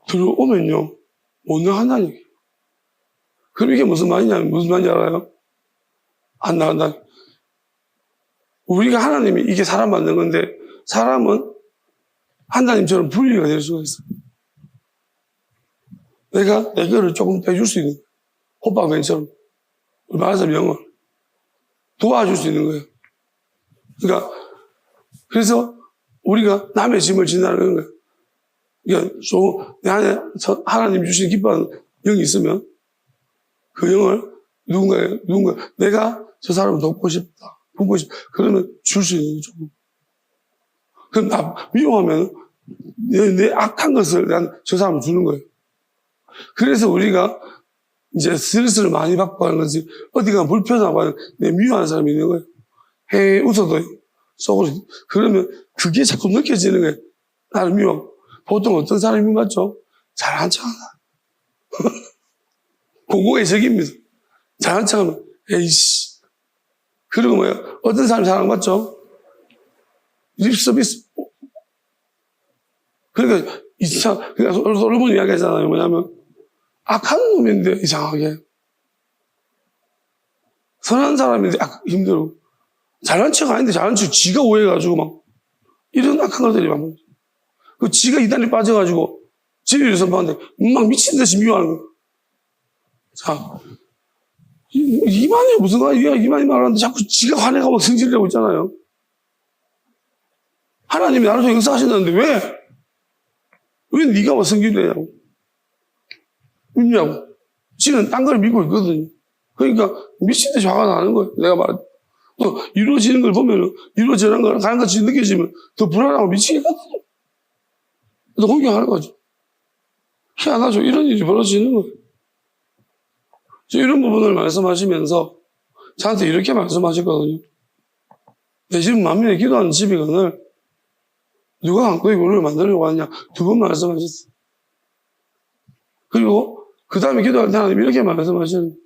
들어오면요, 못 나간다는 얘기예요. 그럼 이게 무슨 말이냐면, 무슨 말인지 알아요? 안 나간다. 우리가 하나님이 이게 사람 만든 건데, 사람은 하나님처럼 분리가 될 수가 있어요. 내가 내 거를 조금 빼줄 수 있는 거예요. 호빵맨처럼. 말해서 명을 도와줄 수 있는 거예요. 그러니까, 그래서 우리가 남의 짐을 진다는 거예요. 그러니까, 내 안에 하나님 주신 기뻐하는 영이 있으면, 그 영을 누군가, 내가 저 사람을 돕고 싶다. 그러면 줄 수 있는 거죠. 그럼 미워하면 내 악한 것을 저 사람을 주는 거예요. 그래서 우리가 이제 스트레스를 많이 받고 하는 거지, 어디가 불편하고 하는 내 미워하는 사람이 있는 거예요. 헤 웃어도 속으로. 그러면 그게 자꾸 느껴지는 거예요. 나를 미워. 보통 어떤 사람이 맞죠? 잘한 척 하나. 공공의 적입니다. 잘한 척 하면, 에이씨. 그리고 뭐야? 어떤 사람이 잘한 거 맞죠? 립서비스. 그러니까, 그러니까 솔로몬 이야기 하잖아요. 뭐냐면, 악한 놈인데, 이상하게. 선한 사람인데, 힘들고. 잘난 척 아닌데, 잘난 척 지가 오해해가지고, 막, 이런 악한 것들이 많아요. 그 지가 이단에 빠져가지고, 진리를 선포하는데, 막 미친 듯이 미워하는 거예요. 자, 이만희 무슨 말이야? 이만희 말하는데 자꾸 지가 화내가고 성질을 내고 있잖아요. 하나님이 나를 통해 역사하신다는데 왜? 왜 네가 뭐 성질을 내냐고. 믿냐고. 지는 딴 걸 믿고 있거든요. 그러니까 미친 듯이 화가 나는 거예요. 내가 말할 때. 또 이루어지는 걸 보면 이루어지는 걸 가는 같이 느껴지면 더 불안하고 미치겠거든요. 또 공경하는 거죠. 희한하죠. 이런 일이 벌어지는 거예요. 이런 부분을 말씀하시면서 저한테 이렇게 말씀하셨거든요. 내 집 만민의 기도하는 집이거늘 누가 강구의 굴을 만들려고 하느냐 두 번 말씀하셨어요. 그리고 그 다음에 기도할 때 하나님 이렇게 말씀하시는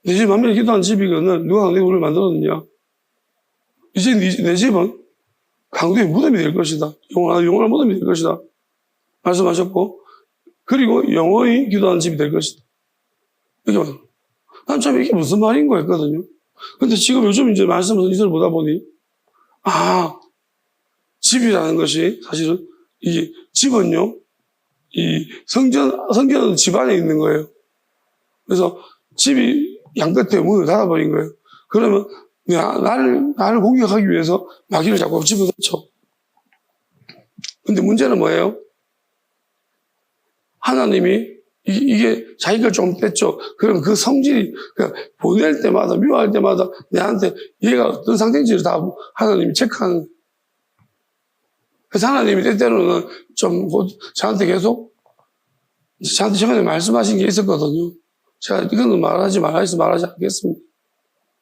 내 집 만민의 기도하는 집이거늘 누가 강구의 굴을 만들었느냐 이제 내 집은 강구의 무덤이 될 것이다. 영원한 무덤이 될 것이다. 말씀하셨고 그리고 영원히 기도하는 집이 될 것이다. 이렇게 말. 난 참 이게 무슨 말인 거 했거든요. 근데 지금 요즘 이제 말씀을 이슬 보다 보니, 집이라는 것이 사실은 이 집은요, 이 성전은 집 안에 있는 거예요. 그래서 집이 양끝에 문을 닫아버린 거예요. 그러면 나를 공격하기 위해서 마귀를 자꾸 집어넣죠. 근데 문제는 뭐예요? 하나님이 이게 자기가 좀 뺐죠. 그럼 그 성질이, 보낼 때마다, 미워할 때마다 내한테 얘가 어떤 상태인지를 다 하나님이 체크하는 거예요. 그래서 하나님이 때때로는 좀 저한테 계속, 저한테 최근에 말씀하신 게 있었거든요. 제가 이거는 말하지 않겠습니다.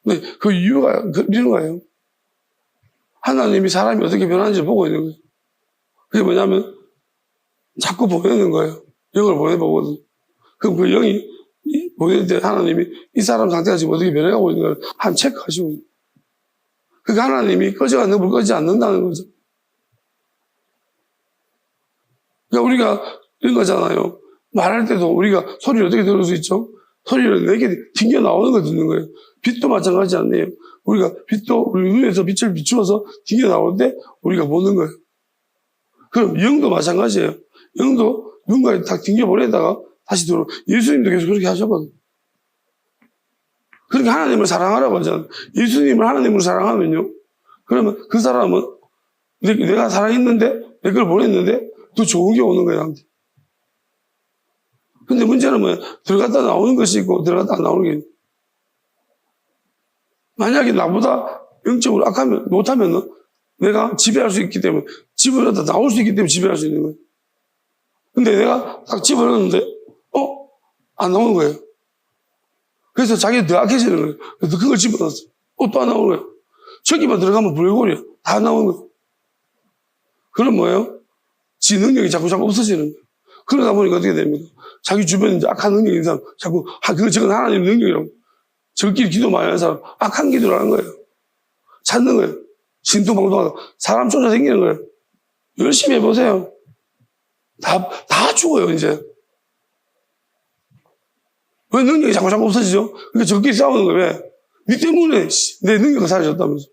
근데 그 이유가 이런 거예요. 하나님이 사람이 어떻게 변하는지 보고 있는 거예요. 그게 뭐냐면, 자꾸 보내는 거예요. 영을 보내보거든요. 그럼 그 영이 보낼 때 하나님이 이 사람 상태가 지금 어떻게 변해가고 있는 걸 한 체크하시고 있는 거예요. 그러니까 하나님이 꺼져가는 불 꺼지지 않는다는 거죠. 그러니까 우리가 이런 거잖아요. 말할 때도 우리가 소리를 어떻게 들을 수 있죠? 소리를 내게 튕겨 나오는 걸 듣는 거예요. 빛도 마찬가지 않네요. 우리가 빛도 우리 눈에서 빛을 비추어서 튕겨 나올 때 우리가 보는 거예요. 그럼 영도 마찬가지예요. 영도 누군가에 딱 튕겨 보내다가 다시 들어. 예수님도 계속 그렇게 하셨거든요. 그렇게 하나님을 사랑하라고 하잖아요. 예수님을 하나님으로 사랑하면요. 그러면 그 사람은 내가 사랑했는데, 내 걸 보냈는데, 더 좋은 게 오는 거예요, 나한테. 근데 문제는 뭐예요? 들어갔다 나오는 것이 있고, 들어갔다 안 나오는 게 있는. 만약에 나보다 영적으로 악하면, 못하면은, 내가 지배할 수 있기 때문에, 집어넣다 나올 수 있기 때문에 지배할 수 있는 거예요. 근데 내가 딱 집어넣었는데, 안 나오는 거예요. 그래서 자기가 더 악해지는 거예요. 그래서 그걸 집어넣었어. 또 안 나오는 거예요. 저기만 들어가면 불골이야. 다 나오는 거예요. 그럼 뭐예요? 지 능력이 자꾸 없어지는 거예요. 그러다 보니까 어떻게 됩니까? 자기 주변에 이제 악한 능력이 있는 사람, 자꾸, 그건 하나님 능력이라고. 저끼리 기도 많이 하는 사람, 악한 기도를 하는 거예요. 찾는 거예요. 신통방통하다 사람 쫓아다니는 거예요. 열심히 해보세요. 다 죽어요, 이제. 왜 능력이 자꾸 없어지죠? 그러니까 저끼리 싸우는 거예요. 왜? 니 때문에 내 능력이 사라졌다면서.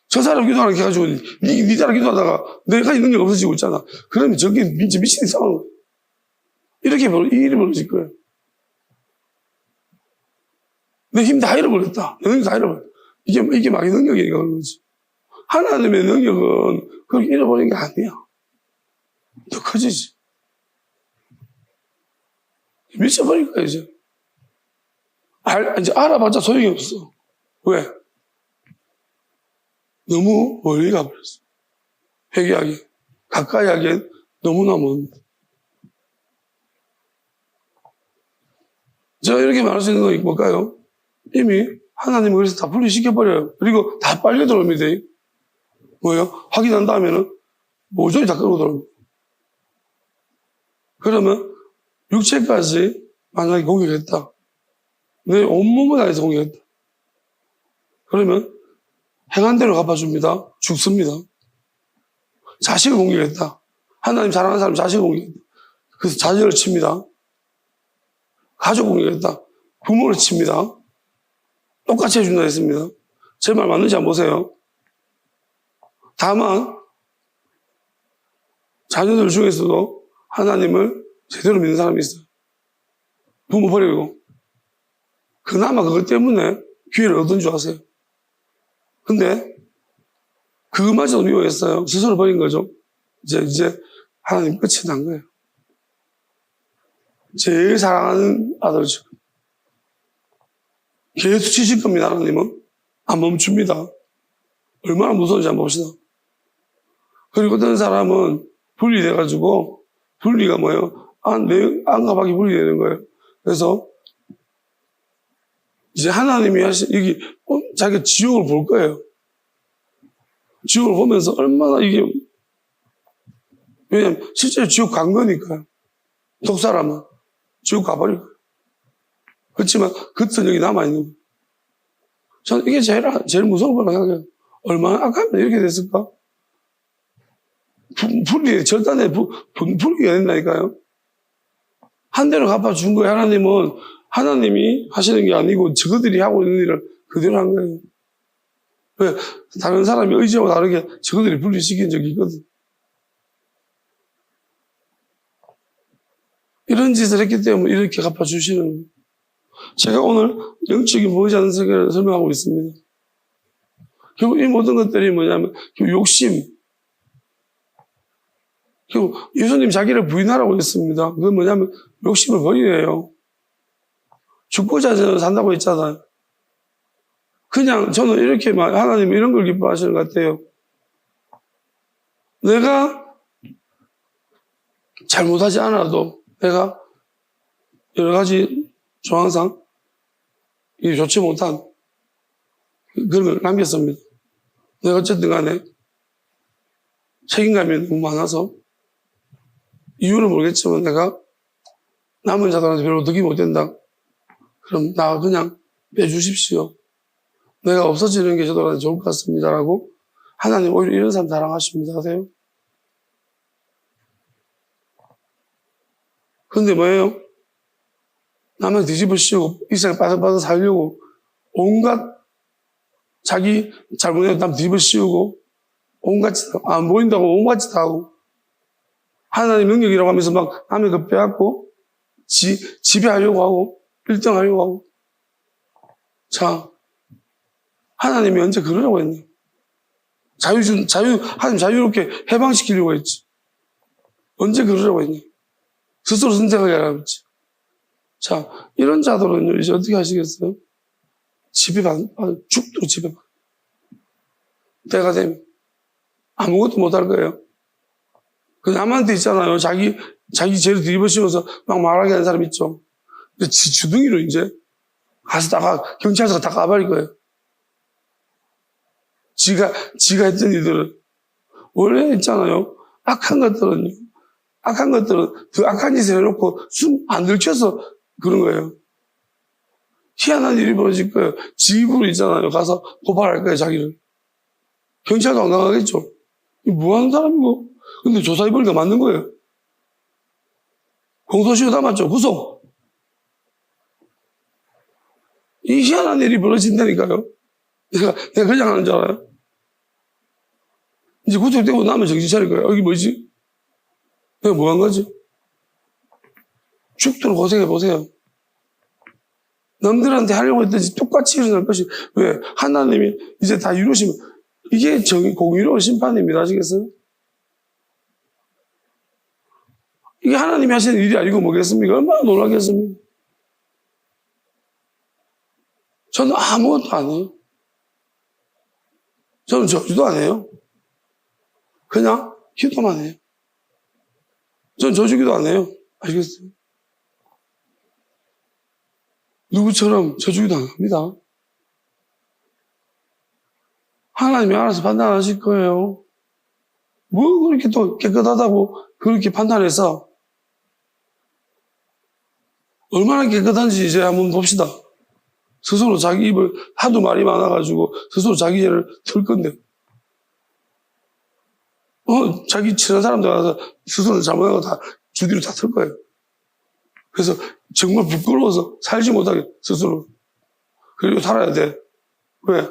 저 사람 기도하는 게 가지고 니 따라 기도하다가 내가 능력 없어지고 있잖아. 그러면 저기 미친이 싸우는 거예요. 이렇게 이 일이 벌어질 거예요. 내 힘 다 잃어버렸다. 내 능력 다 잃어버렸다. 이게 막 능력이니까 그런 거지. 하나님의 능력은 그렇게 잃어버린 게 아니야. 더 커지지. 미쳐버릴 거야, 이제. 이제 알아봤자 소용이 없어. 왜? 너무 멀리 가버렸어. 회개하기. 가까이 하기엔 너무나 먼. 제가 이렇게 말할 수 있는 건 뭘까요? 이미 하나님은 그래서 다 분리시켜버려요. 그리고 다 빨려 들어옵니다. 뭐예요? 확인한 다음에는 모조리 다 끌고 들어옵니다. 그러면 육체까지 만약에 공격했다. 내 온몸을 다해서 공격했다. 그러면 행한 대로 갚아줍니다. 죽습니다. 자식을 공격했다. 하나님 사랑하는 사람 자식을 공격했다. 그래서 자녀를 칩니다. 가족 공격했다. 부모를 칩니다. 똑같이 해준다 했습니다. 제 말 맞는지 한번 보세요. 다만 자녀들 중에서도 하나님을 제대로 믿는 사람이 있어요. 부모 버리고. 그나마 그것 때문에 기회를 얻은 줄 아세요. 근데 그마저도 미워했어요. 스스로 버린 거죠. 이제 하나님 끝이 난 거예요. 제일 사랑하는 아들이죠. 계속 치실 겁니다. 하나님은 안 멈춥니다. 얼마나 무서운지 한번 봅시다. 그리고 어떤 사람은 분리돼가지고 분리가 뭐예요? 안과 밖이 분리되는 거예요. 그래서 이제 하나님이 여기 자기가 지옥을 볼 거예요. 지옥을 보면서 얼마나 이게, 왜냐면 실제로 지옥 간 거니까요. 독사람은 지옥 가버릴 거예요. 그렇지만 그것은 여기 남아있는 거예요. 저는 이게 제일 무서운 거라고 생각해요. 얼마나 악하면 이렇게 됐을까? 절단에 분리가 된다니까요. 한 대로 갚아준 거예요. 하나님은 하나님이 하시는 게 아니고 저들이 하고 있는 일을 그대로 한 거예요. 왜? 다른 사람이 의지하고 다르게 저들이 분리시킨 적이 있거든. 이런 짓을 했기 때문에 이렇게 갚아주시는 거예요. 제가 오늘 영적인 보이지 않는 세계를 설명하고 있습니다. 결국 이 모든 것들이 뭐냐면 욕심. 결국 예수님 자기를 부인하라고 했습니다. 그건 뭐냐면 욕심을 버리래요. 죽고자 산다고 했잖아요. 그냥 저는 이렇게 하나님 이런 걸 기뻐하시는 것 같아요. 내가 잘못하지 않아도 내가 여러 가지 조항상 이게 좋지 못한 그런 걸 남겼습니다. 내가 어쨌든 간에 책임감이 너무 많아서 이유는 모르겠지만 내가 남은 자들한테 별로 득이 못 된다. 그럼 나 그냥 빼주십시오. 내가 없어지는 게 저들한테 좋을 것 같습니다. 라고 하나님 오히려 이런 사람 자랑하십니다. 하세요? 근데 뭐예요? 남을 뒤집어 씌우고 이 세상 빠져빠져 살려고 온갖 자기 잘못해도 남 뒤집어 씌우고 온갖 짓 안 보인다고 온갖 짓 하고 하나님 능력이라고 하면서 막 남의 것 빼앗고 지배하려고 하고 1등 하려고 하고 자 하나님이 언제 그러려고 했냐? 하나님 자유롭게 해방시키려고 했지. 언제 그러려고 했냐? 스스로 선택하게 하라고 했지. 자, 이런 자들은요, 이제 어떻게 하시겠어요? 죽도록 지배받. 때가 되면 아무것도 못할 거예요. 그 남한테 있잖아요. 자기 죄를 뒤집어 씌워서 막 말하게 하는 사람 있죠. 근데 주둥이로 이제 가서 경찰서가 다 까버릴 거예요. 지가 했던 일들은. 원래 있잖아요. 악한 것들은요. 악한 것들은 더 악한 짓을 해놓고 숨 안 들켜서 그런 거예요. 희한한 일이 벌어질 거예요. 지구로 있잖아요. 가서 고발할 거예요, 자기를. 경찰도 안 나가겠죠. 이게 뭐 하는 사람이고. 근데 조사해보니까 맞는 거예요. 공소시효 담았죠. 구속. 이 희한한 일이 벌어진다니까요. 내가 그냥 하는 줄 알아요? 이제 구속되고 나면 정신 차릴 거예요. 여기 뭐지? 내가 뭐 한 거지? 죽도록 고생해보세요. 남들한테 하려고 했듯이 똑같이 일어날 것이, 왜? 하나님이 이제 다 이루시면, 이게 공의로운 심판입니다. 아시겠어요? 이게 하나님이 하시는 일이 아니고 뭐겠습니까? 얼마나 놀라겠습니까? 저는 아무것도 안 해요. 저는 저주도 안 해요. 그냥 기도만 해요. 전 저주기도 안 해요. 아시겠어요? 누구처럼 저주기도 안 합니다. 하나님이 알아서 판단하실 거예요. 뭐 그렇게 또 깨끗하다고 그렇게 판단해서 얼마나 깨끗한지 이제 한번 봅시다. 스스로 자기 입을 하도 말이 많아가지고 스스로 자기 죄를 털 건데 자기 친한 사람들 가서 스스로 잘못한 거 다 주뒤로 다 털 거예요. 그래서 정말 부끄러워서 살지 못하게 스스로. 그리고 살아야 돼. 왜?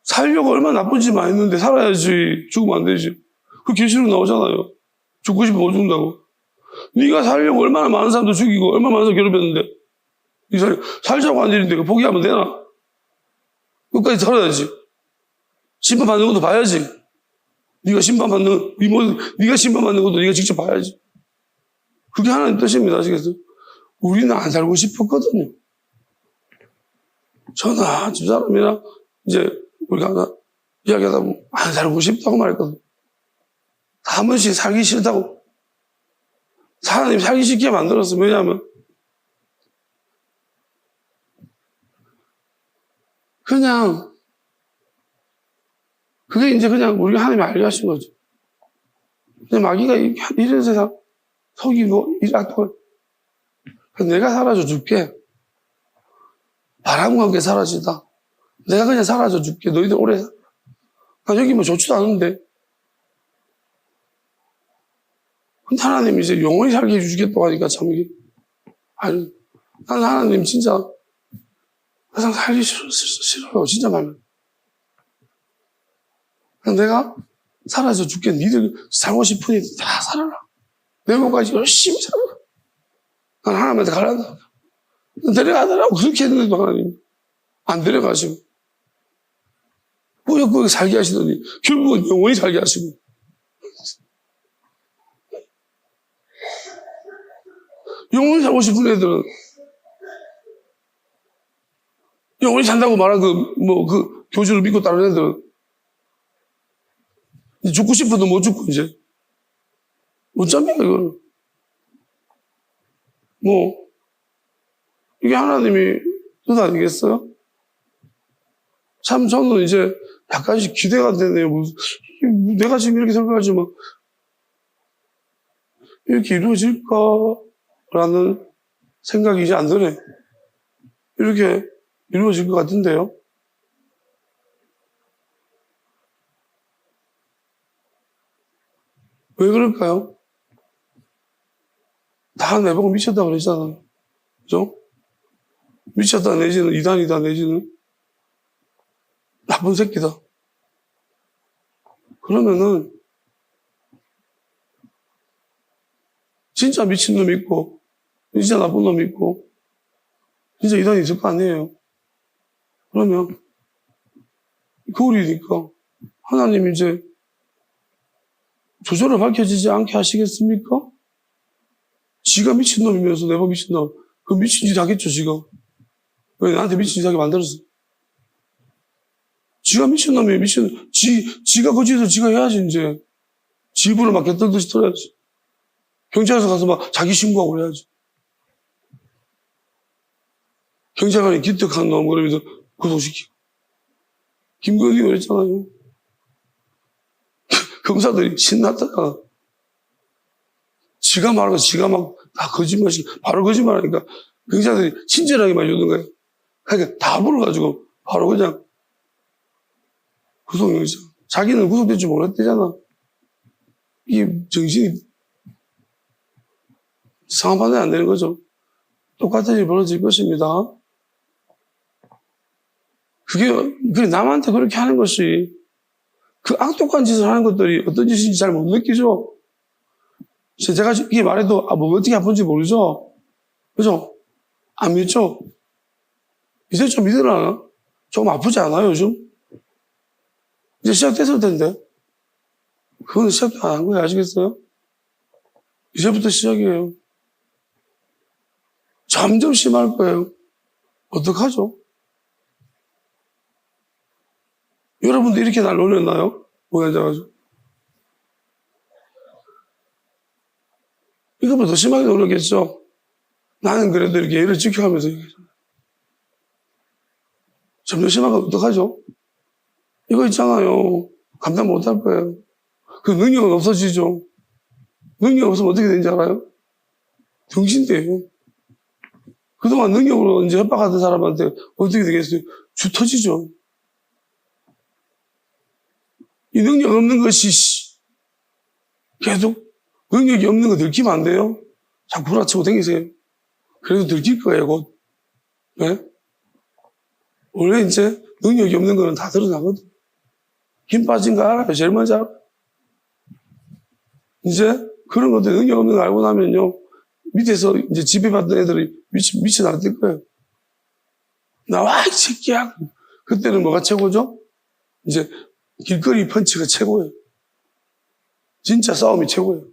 살려고 얼마나 나쁜 짓만 했는데 살아야지. 죽으면 안 되지. 그 계시록 나오잖아요. 죽고 싶으면 못 죽는다고. 네가 살려고 얼마나 많은 사람도 죽이고 얼마나 많은 사람 괴롭혔는데 이 사람이 살자고 한 일인데 포기하면 되나? 끝까지 살아야지. 심판받는 것도 봐야지. 네가 심판받는 것도 네가 직접 봐야지. 그게 하나님 뜻입니다. 아시겠어요? 우리는 안 살고 싶었거든요. 저는 집사람이랑 이제 우리가 하나 이야기하다 보면 안 살고 싶다고 말했거든요. 한 번씩 살기 싫다고. 하나님 살기 싫게 만들었어요. 왜냐하면 그냥 그게 이제 그냥 우리가 하나님이 알게 하신 거죠. 근데 마귀가 이런 세상 속이고 일악도 내가 사라져 줄게. 바람과 함께 사라지다. 내가 그냥 사라져 줄게. 너희들 오래 나 여기 뭐 좋지도 않은데. 근데 하나님이 이제 영원히 살게 해주겠다고 하니까 참 이게 아니 난 하나님 진짜 세상 살기 싫어요. 진짜 말로. 내가 사라져 줄게. 니들 살고 싶으니 다 살아라. 내 몸까지 열심히 살아라. 난 하나님한테 가란다. 데려가더라고. 그렇게 했는데도 하나님 안 데려가시고 꾸역꾸역 살게 하시더니 결국은 영원히 살게 하시고 영원히 살고 싶은 애들은 영원히 산다고 말한 그 교주를 믿고 따르는 애들은 죽고 싶어도 못 죽고 이제 어쩝니까 이거는 이게 하나님이 뜻 아니겠어요? 참 저는 이제 약간씩 기대가 되네요. 내가 지금 이렇게 생각하지만 이렇게 이루어질까라는 생각이 이제 안 드네. 이렇게 이루어질 것 같은데요. 왜 그럴까요? 다 내보고 미쳤다고 그러잖아요. 그죠? 미쳤다 내지는 이단이다 내지는 나쁜 새끼다. 그러면은 진짜 미친 놈 있고 진짜 나쁜 놈 있고 진짜 이단이 있을 거 아니에요. 그러면 거울이니까 하나님 이제 조절을 밝혀지지 않게 하시겠습니까? 지가 미친놈이면서 내가 미친놈. 그 미친 짓 하겠죠, 지가. 왜 나한테 미친 짓 하게 만들었어? 지가 미친놈이에요, 지가 그 짓을 지가 해야지, 이제. 지 입으로 막 개떨듯이 털어야지. 경찰서 가서 막 자기 신고하고 그래야지. 경찰관이 기특한 놈, 그러면서 구속시키고. 김건희 그랬잖아요. 검사들이 신났다가 지가 말하고 지가 막 다 거짓말씩 바로 거짓말하니까 경찰들이 친절하게 말해주는 거예요. 그러니까 답을 가지고 바로 그냥 구속영장. 자기는 구속될 줄 몰랐대잖아. 이게 정신이 상황 판단이 안 되는 거죠. 똑같은 일이 벌어질 것입니다. 그게 남한테 그렇게 하는 것이 그 악독한 짓을 하는 것들이 어떤 짓인지 잘 못 느끼죠? 제가 이게 말해도, 뭐 어떻게 아픈지 모르죠? 그죠? 안 믿죠? 이제 좀 믿으려나? 조금 아프지 않아요, 요즘? 이제 시작됐을 텐데. 그거는 시작도 안 한 거예요, 아시겠어요? 이제부터 시작이에요. 점점 심할 거예요. 어떡하죠? 여러분도 이렇게 날 놀렸나요? 모여 앉아가지고. 이것보다 더 심하게 놀렸겠죠? 나는 그래도 이렇게 예를 지켜가면서 얘기하잖아요. 점점 심하게 어떡하죠? 이거 있잖아요. 감당 못 할 거예요. 그 능력은 없어지죠. 능력 없으면 어떻게 되는지 알아요? 병신돼요. 그동안 능력으로 이제 협박하던 사람한테 어떻게 되겠어요? 주 터지죠. 이 능력 없는 것이 계속 능력이 없는 거 들키면 안 돼요. 자꾸 구라치고 다니세요. 그래도 들킬 거예요, 곧. 네? 원래 이제 능력이 없는 거는 다 드러나거든. 힘 빠진 거 알아요. 제일 먼저 알아요. 이제 그런 것들 능력 없는 거 알고 나면요. 밑에서 이제 지배받던 애들이 미쳐 날뛸 거예요. 나와, 이 새끼야. 그때는 뭐가 최고죠? 이제 길거리 펀치가 최고예요. 진짜 싸움이 최고예요.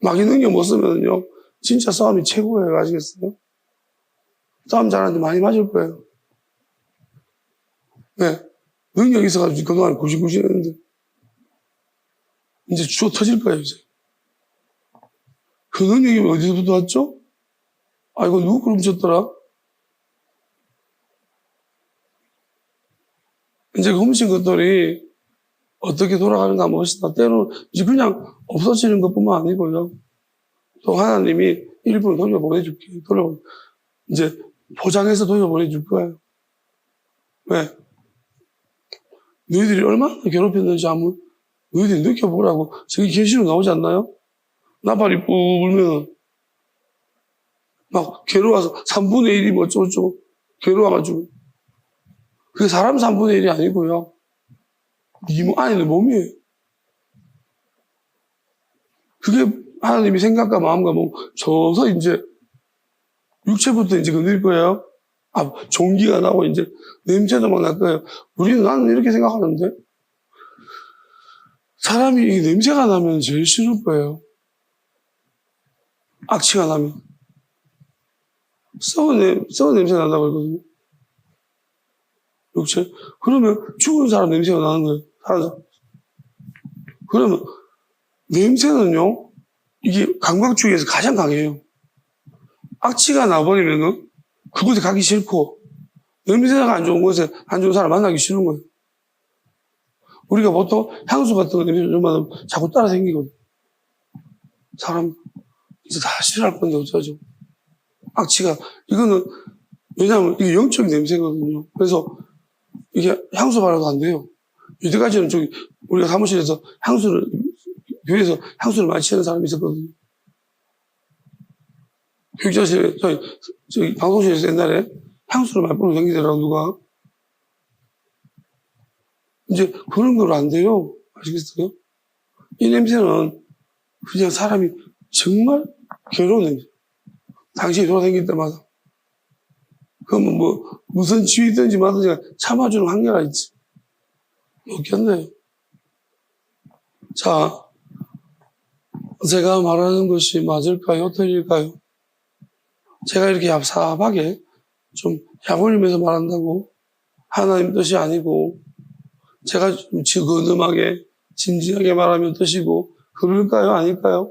막 이 능력 못 쓰면요. 진짜 싸움이 최고예요. 아시겠어요? 싸움 잘하는데 많이 맞을 거예요. 네. 능력이 있어가지고 그동안 구실구실 했는데 이제 주워 터질 거예요, 이제. 그 능력이 어디서부터 왔죠? 이거 누구 훔쳤더라? 이제 그 훔친 것들이 어떻게 돌아가는가 멋있다. 때로는 이제 그냥 없어지는 것 뿐만 아니고요. 또 하나님이 일부러 돌려보내줄게. 이제 포장해서 돌려보내줄 거예요. 왜? 너희들이 얼마나 괴롭혔는지 한번 너희들이 느껴보라고. 저기 계시로 나오지 않나요? 나발이 뿜 불면 막 괴로워서 3분의 1이 뭐 어쩌고저쩌고 괴로워가지고. 그게 사람 3분의 1이 아니고요. 이 안에는 몸이에요. 그게 하나님이 생각과 마음과 몸, 저서 이제 육체부터 이제 건드릴 거예요. 종기가 나고 이제 냄새도 막 날 거예요. 나는 이렇게 생각하는데 사람이 냄새가 나면 제일 싫을 거예요. 악취가 나면. 썩은 냄새 난다고 그러거든요. 육체. 그러면 죽은 사람 냄새가 나는 거예요. 사는 사람. 그러면 냄새는요, 이게 감각 중에서 가장 강해요. 악취가 나버리면은 그곳에 가기 싫고, 냄새가 안 좋은 곳에 안 좋은 사람 만나기 싫은 거예요. 우리가 보통 향수 같은 거 냄새 좀 맡으면 자꾸 따라 생기거든. 사람, 이제 다 싫어할 건데 어쩌죠? 악취가, 이거는, 왜냐하면 이게 영적인 냄새거든요. 그래서 이게 향수 바라도 안 돼요. 이때까지는 우리가 사무실에서 교회에서 향수를 많이 취하는 사람이 있었거든요. 교육자실에, 저희 방송실에서 옛날에 향수를 많이 뿌리고 다니더라고, 누가. 이제 그런 걸 안 돼요. 아시겠어요? 이 냄새는 그냥 사람이 정말 괴로운 냄새. 당신이 돌아다닐 때마다. 그러면 무슨 지위든지 뭐든지 참아주는 한계가 있지. 없겠네요. 자, 제가 말하는 것이 맞을까요? 틀릴까요? 제가 이렇게 얍삽하게 좀 약올리면서 말한다고 하나님 뜻이 아니고 제가 좀 근엄하게 진지하게 말하면 뜻이고 그럴까요? 아닐까요?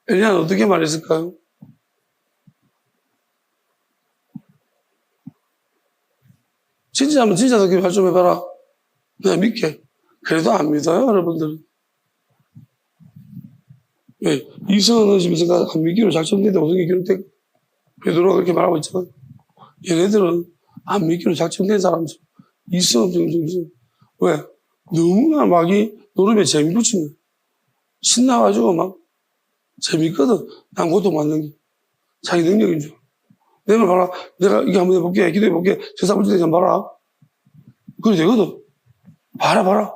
엘리야는 어떻게 말했을까요? 진짜면 진짜답게 말 좀 해봐라. 내가 믿게. 그래도 안 믿어요, 여러분들은. 왜? 이성은 집에서 안 믿기로 작정된다고 성경에 기록된 베드로가 그렇게 말하고 있잖아. 얘네들은 안 믿기로 작정된 사람들. 이성 정정. 왜? 너무나 막이 노름에 재미 붙이는 거야. 신나가지고 막 재밌거든. 난 고통받는 게. 자기 능력인 줄. 내 말 봐라. 내가 이거 한번 해볼게. 기도해볼게. 제사 붙일 때 한번 봐라. 그래 되거든. 봐라.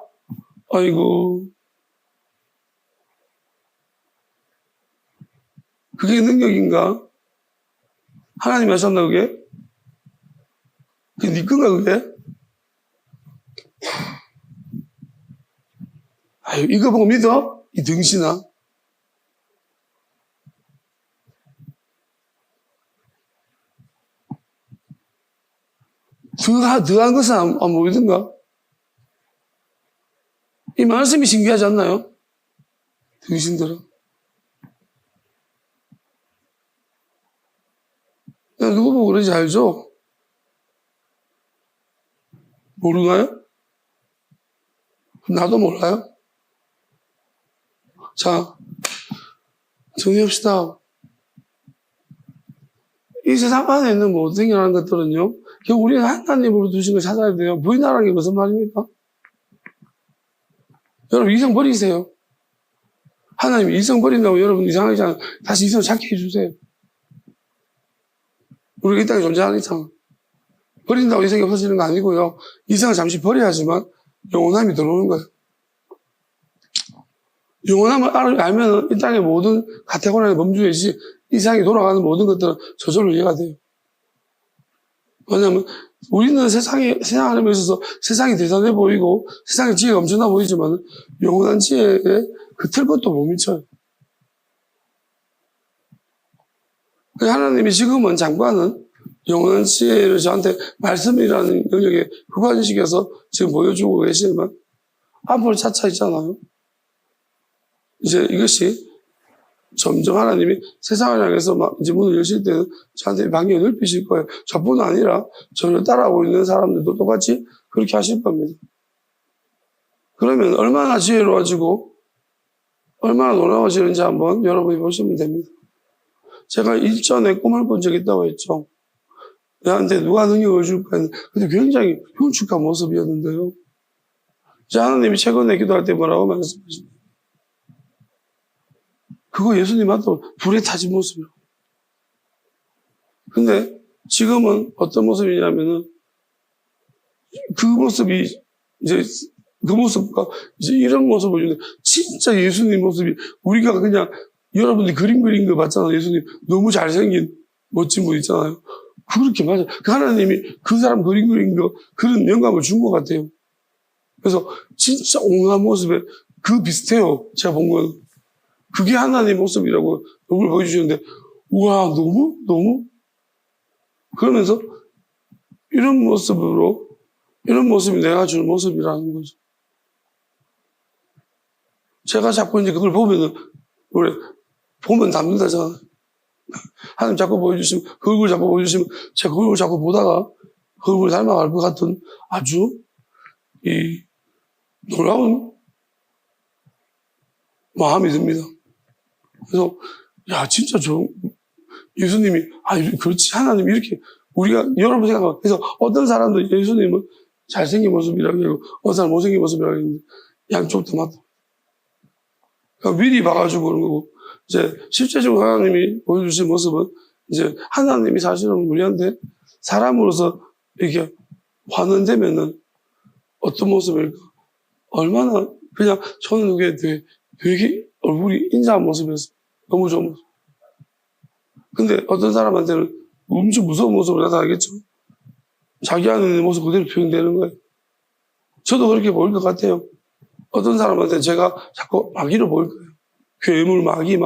아이고. 그게 능력인가? 하나님이 하셨나 그게? 그게 네 건가 그게? 아유 이거 보고 믿어? 이 등신아. 더한 것은 안 보이던가? 이 말씀이 신기하지 않나요? 등신들은. 내가 누구 보고 그러지 알죠? 모르나요? 나도 몰라요? 자, 정리합시다. 이 세상 안에 있는 모든 일어나는 것들은요, 결국 우리는 하나님으로 두신 걸 찾아야 돼요. 부인하라는 게 무슨 말입니까? 여러분, 이성 버리세요. 하나님이 이성 버린다고 여러분 이상하지 않아요. 다시 이성을 찾게 해주세요. 우리가 이 땅에 존재하는 이상. 버린다고 이성이 없어지는 거 아니고요. 이성을 잠시 버려야지만 영원함이 들어오는 거예요. 영원함을 알면 이 땅의 모든 카테고리 안에 범주이지 이상이 돌아가는 모든 것들은 저절로 이해가 돼요. 왜냐하면 우리는 세상 안에 있어서 세상이 대단해 보이고 세상의 지혜가 엄청나 보이지만 영원한 지혜에 그 틀것도 못 미쳐요. 하나님이 지금은 장관은 영원한 지혜를 저한테 말씀이라는 영역에 후관식에서 지금 보여주고 계시지만 앞으로 차차 있잖아요. 이제 이것이 점점 하나님이 세상을 향해서 막 이제 문을 여실 때는 저한테 방향을 넓히실 거예요. 저뿐 아니라 저를 따라오고 있는 사람들도 똑같이 그렇게 하실 겁니다. 그러면 얼마나 지혜로워지고 얼마나 놀라워지는지 한번 여러분이 보시면 됩니다. 제가 일전에 꿈을 본 적이 있다고 했죠. 나한테 누가 능력을 줄까 했는데 근데 굉장히 흉측한 모습이었는데요. 하나님이 최근에 기도할 때 뭐라고 말씀하십니까? 그거 예수님한테 불에 타진 모습이에요. 근데 지금은 어떤 모습이냐면은 그 모습이 이제 그 모습과 이제 이런 모습을 보여주는데 진짜 예수님 모습이 우리가 그냥 여러분들이 그림 그린 거 봤잖아요. 예수님 너무 잘생긴 멋진 분 있잖아요. 그렇게 맞아요. 그 하나님이 그 사람 그림 그린 거 그런 영감을 준 것 같아요. 그래서 진짜 온갖 모습에 그 비슷해요. 제가 본 건. 그게 하나님의 모습이라고 얼굴 보여주시는데 우와 너무 그러면서 이런 모습이 내가 주는 모습이라는 거죠. 제가 자꾸 이제 그걸 보면은 우리 보면 답니다잖아. 하나님 자꾸 보여주시면 그 얼굴 자꾸 보여주시면 제가 그 얼굴 자꾸 보다가 그 얼굴 닮아갈 것 같은 아주 이 놀라운 마음이 듭니다. 그래서 야 진짜 예수님이 그렇지 하나님 이렇게 우리가 여러분 생각하면 그래서 어떤 사람도 예수님은 잘생긴 모습이라고 하고 어떤 사람 못생긴 모습이라고 했는데 양쪽 다 맞다. 그러니까 미리 봐가지고 그런 거고 이제 실제적으로 하나님이 보여주신 모습은 이제 하나님이 사실은 우리한테 사람으로서 이렇게 환원되면은 어떤 모습일까? 얼마나 그냥 저는 그게 되게 얼굴이 인자한 모습이었어요. 너무 좋은 모습. 근데 어떤 사람한테는 엄청 무서운 모습으로 나타나겠죠. 자기 안에 있는 모습 그대로 표현되는 거예요. 저도 그렇게 보일 것 같아요. 어떤 사람한테 제가 자꾸 마귀로 보일 거예요. 괴물, 마귀,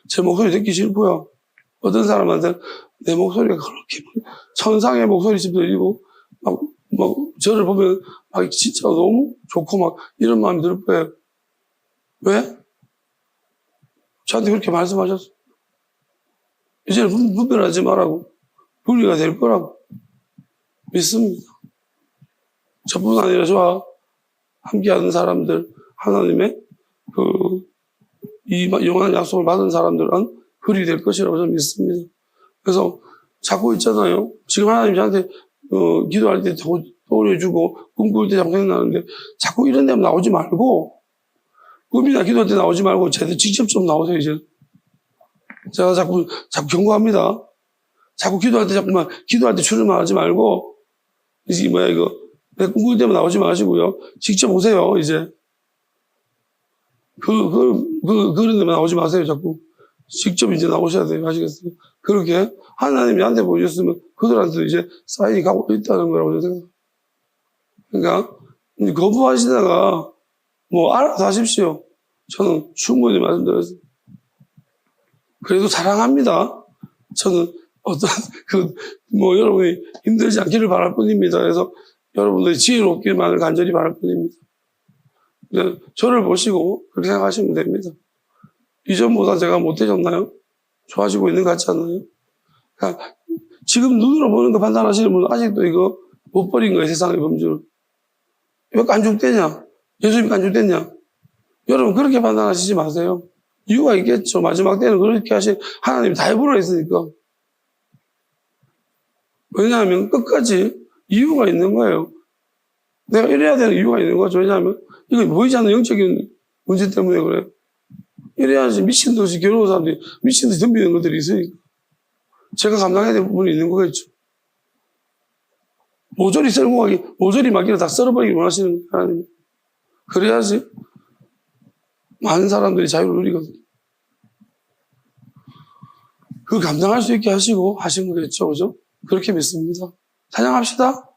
제 목소리 듣기 싫고요. 어떤 사람한테 내 목소리가 그렇게 천상의 목소리처럼 들리고 저를 보면 진짜 너무 좋고 이런 마음이 들 거예요. 왜? 저한테 그렇게 말씀하셨어요. 이제는 분별하지 말라고. 분리가 될 거라고. 믿습니다. 저뿐 아니라 저와 함께하는 사람들, 하나님의 이 영원한 약속을 받은 사람들은 흠이 될 것이라고 저는 믿습니다. 그래서 자꾸 있잖아요. 지금 하나님 저한테 기도할 때 자꾸 떠올려주고 꿈꿀 때 자꾸 생각나는데 자꾸 이런 데만 나오지 말고 꿈이나 기도할 때 나오지 말고 제대로 직접 좀 나오세요. 이제 제가 자꾸 경고합니다. 자꾸 기도할 때 자꾸만 기도할 때 출연만 하지 말고 이게 뭐야 이거 꿈꿀 때만 나오지 마시고요. 직접 오세요. 이제 그런 데만 나오지 마세요. 자꾸 직접 이제 나오셔야 돼요. 아시겠어요? 그렇게 하나님이 나한테 보여줬으면 그들한테도 이제 사인이 가고 있다는 거라고 생각해요. 그러니까 거부하시다가 뭐 알아서 하십시오. 저는 충분히 말씀드렸어요. 그래도 사랑합니다. 저는 어떤 여러분이 힘들지 않기를 바랄 뿐입니다. 그래서 여러분들이 지혜롭기만을 간절히 바랄 뿐입니다. 저를 보시고 그렇게 생각하시면 됩니다. 이전보다 제가 못해졌나요? 좋아지고 있는 것 같지 않나요? 그러니까 지금 눈으로 보는 거 판단하시는 분은 아직도 이거 못 버린 거예요. 세상의 범주를. 왜 깐죽대냐? 예수님이 깐죽댔냐? 여러분 그렇게 판단하시지 마세요. 이유가 있겠죠. 마지막 때는 그렇게 하신 하나님이 다 해보라 했으니까. 왜냐하면 끝까지 이유가 있는 거예요. 내가 이래야 되는 이유가 있는 거죠. 왜냐하면 이거 보이지 않는 영적인 문제 때문에 그래요. 이래야지 미친 듯이 괴로운 사람들이 미친 듯이 덤비는 것들이 있으니까. 제가 감당해야 될 부분이 있는 거겠죠. 모조리 썰고 가기, 모조리 맡기를 다 썰어버리기 원하시는 거예요. 하나님. 그래야지 많은 사람들이 자유를 누리거든요. 그걸 감당할 수 있게 하시고 하신 거겠죠. 그죠? 그렇게 믿습니다. 찬양합시다.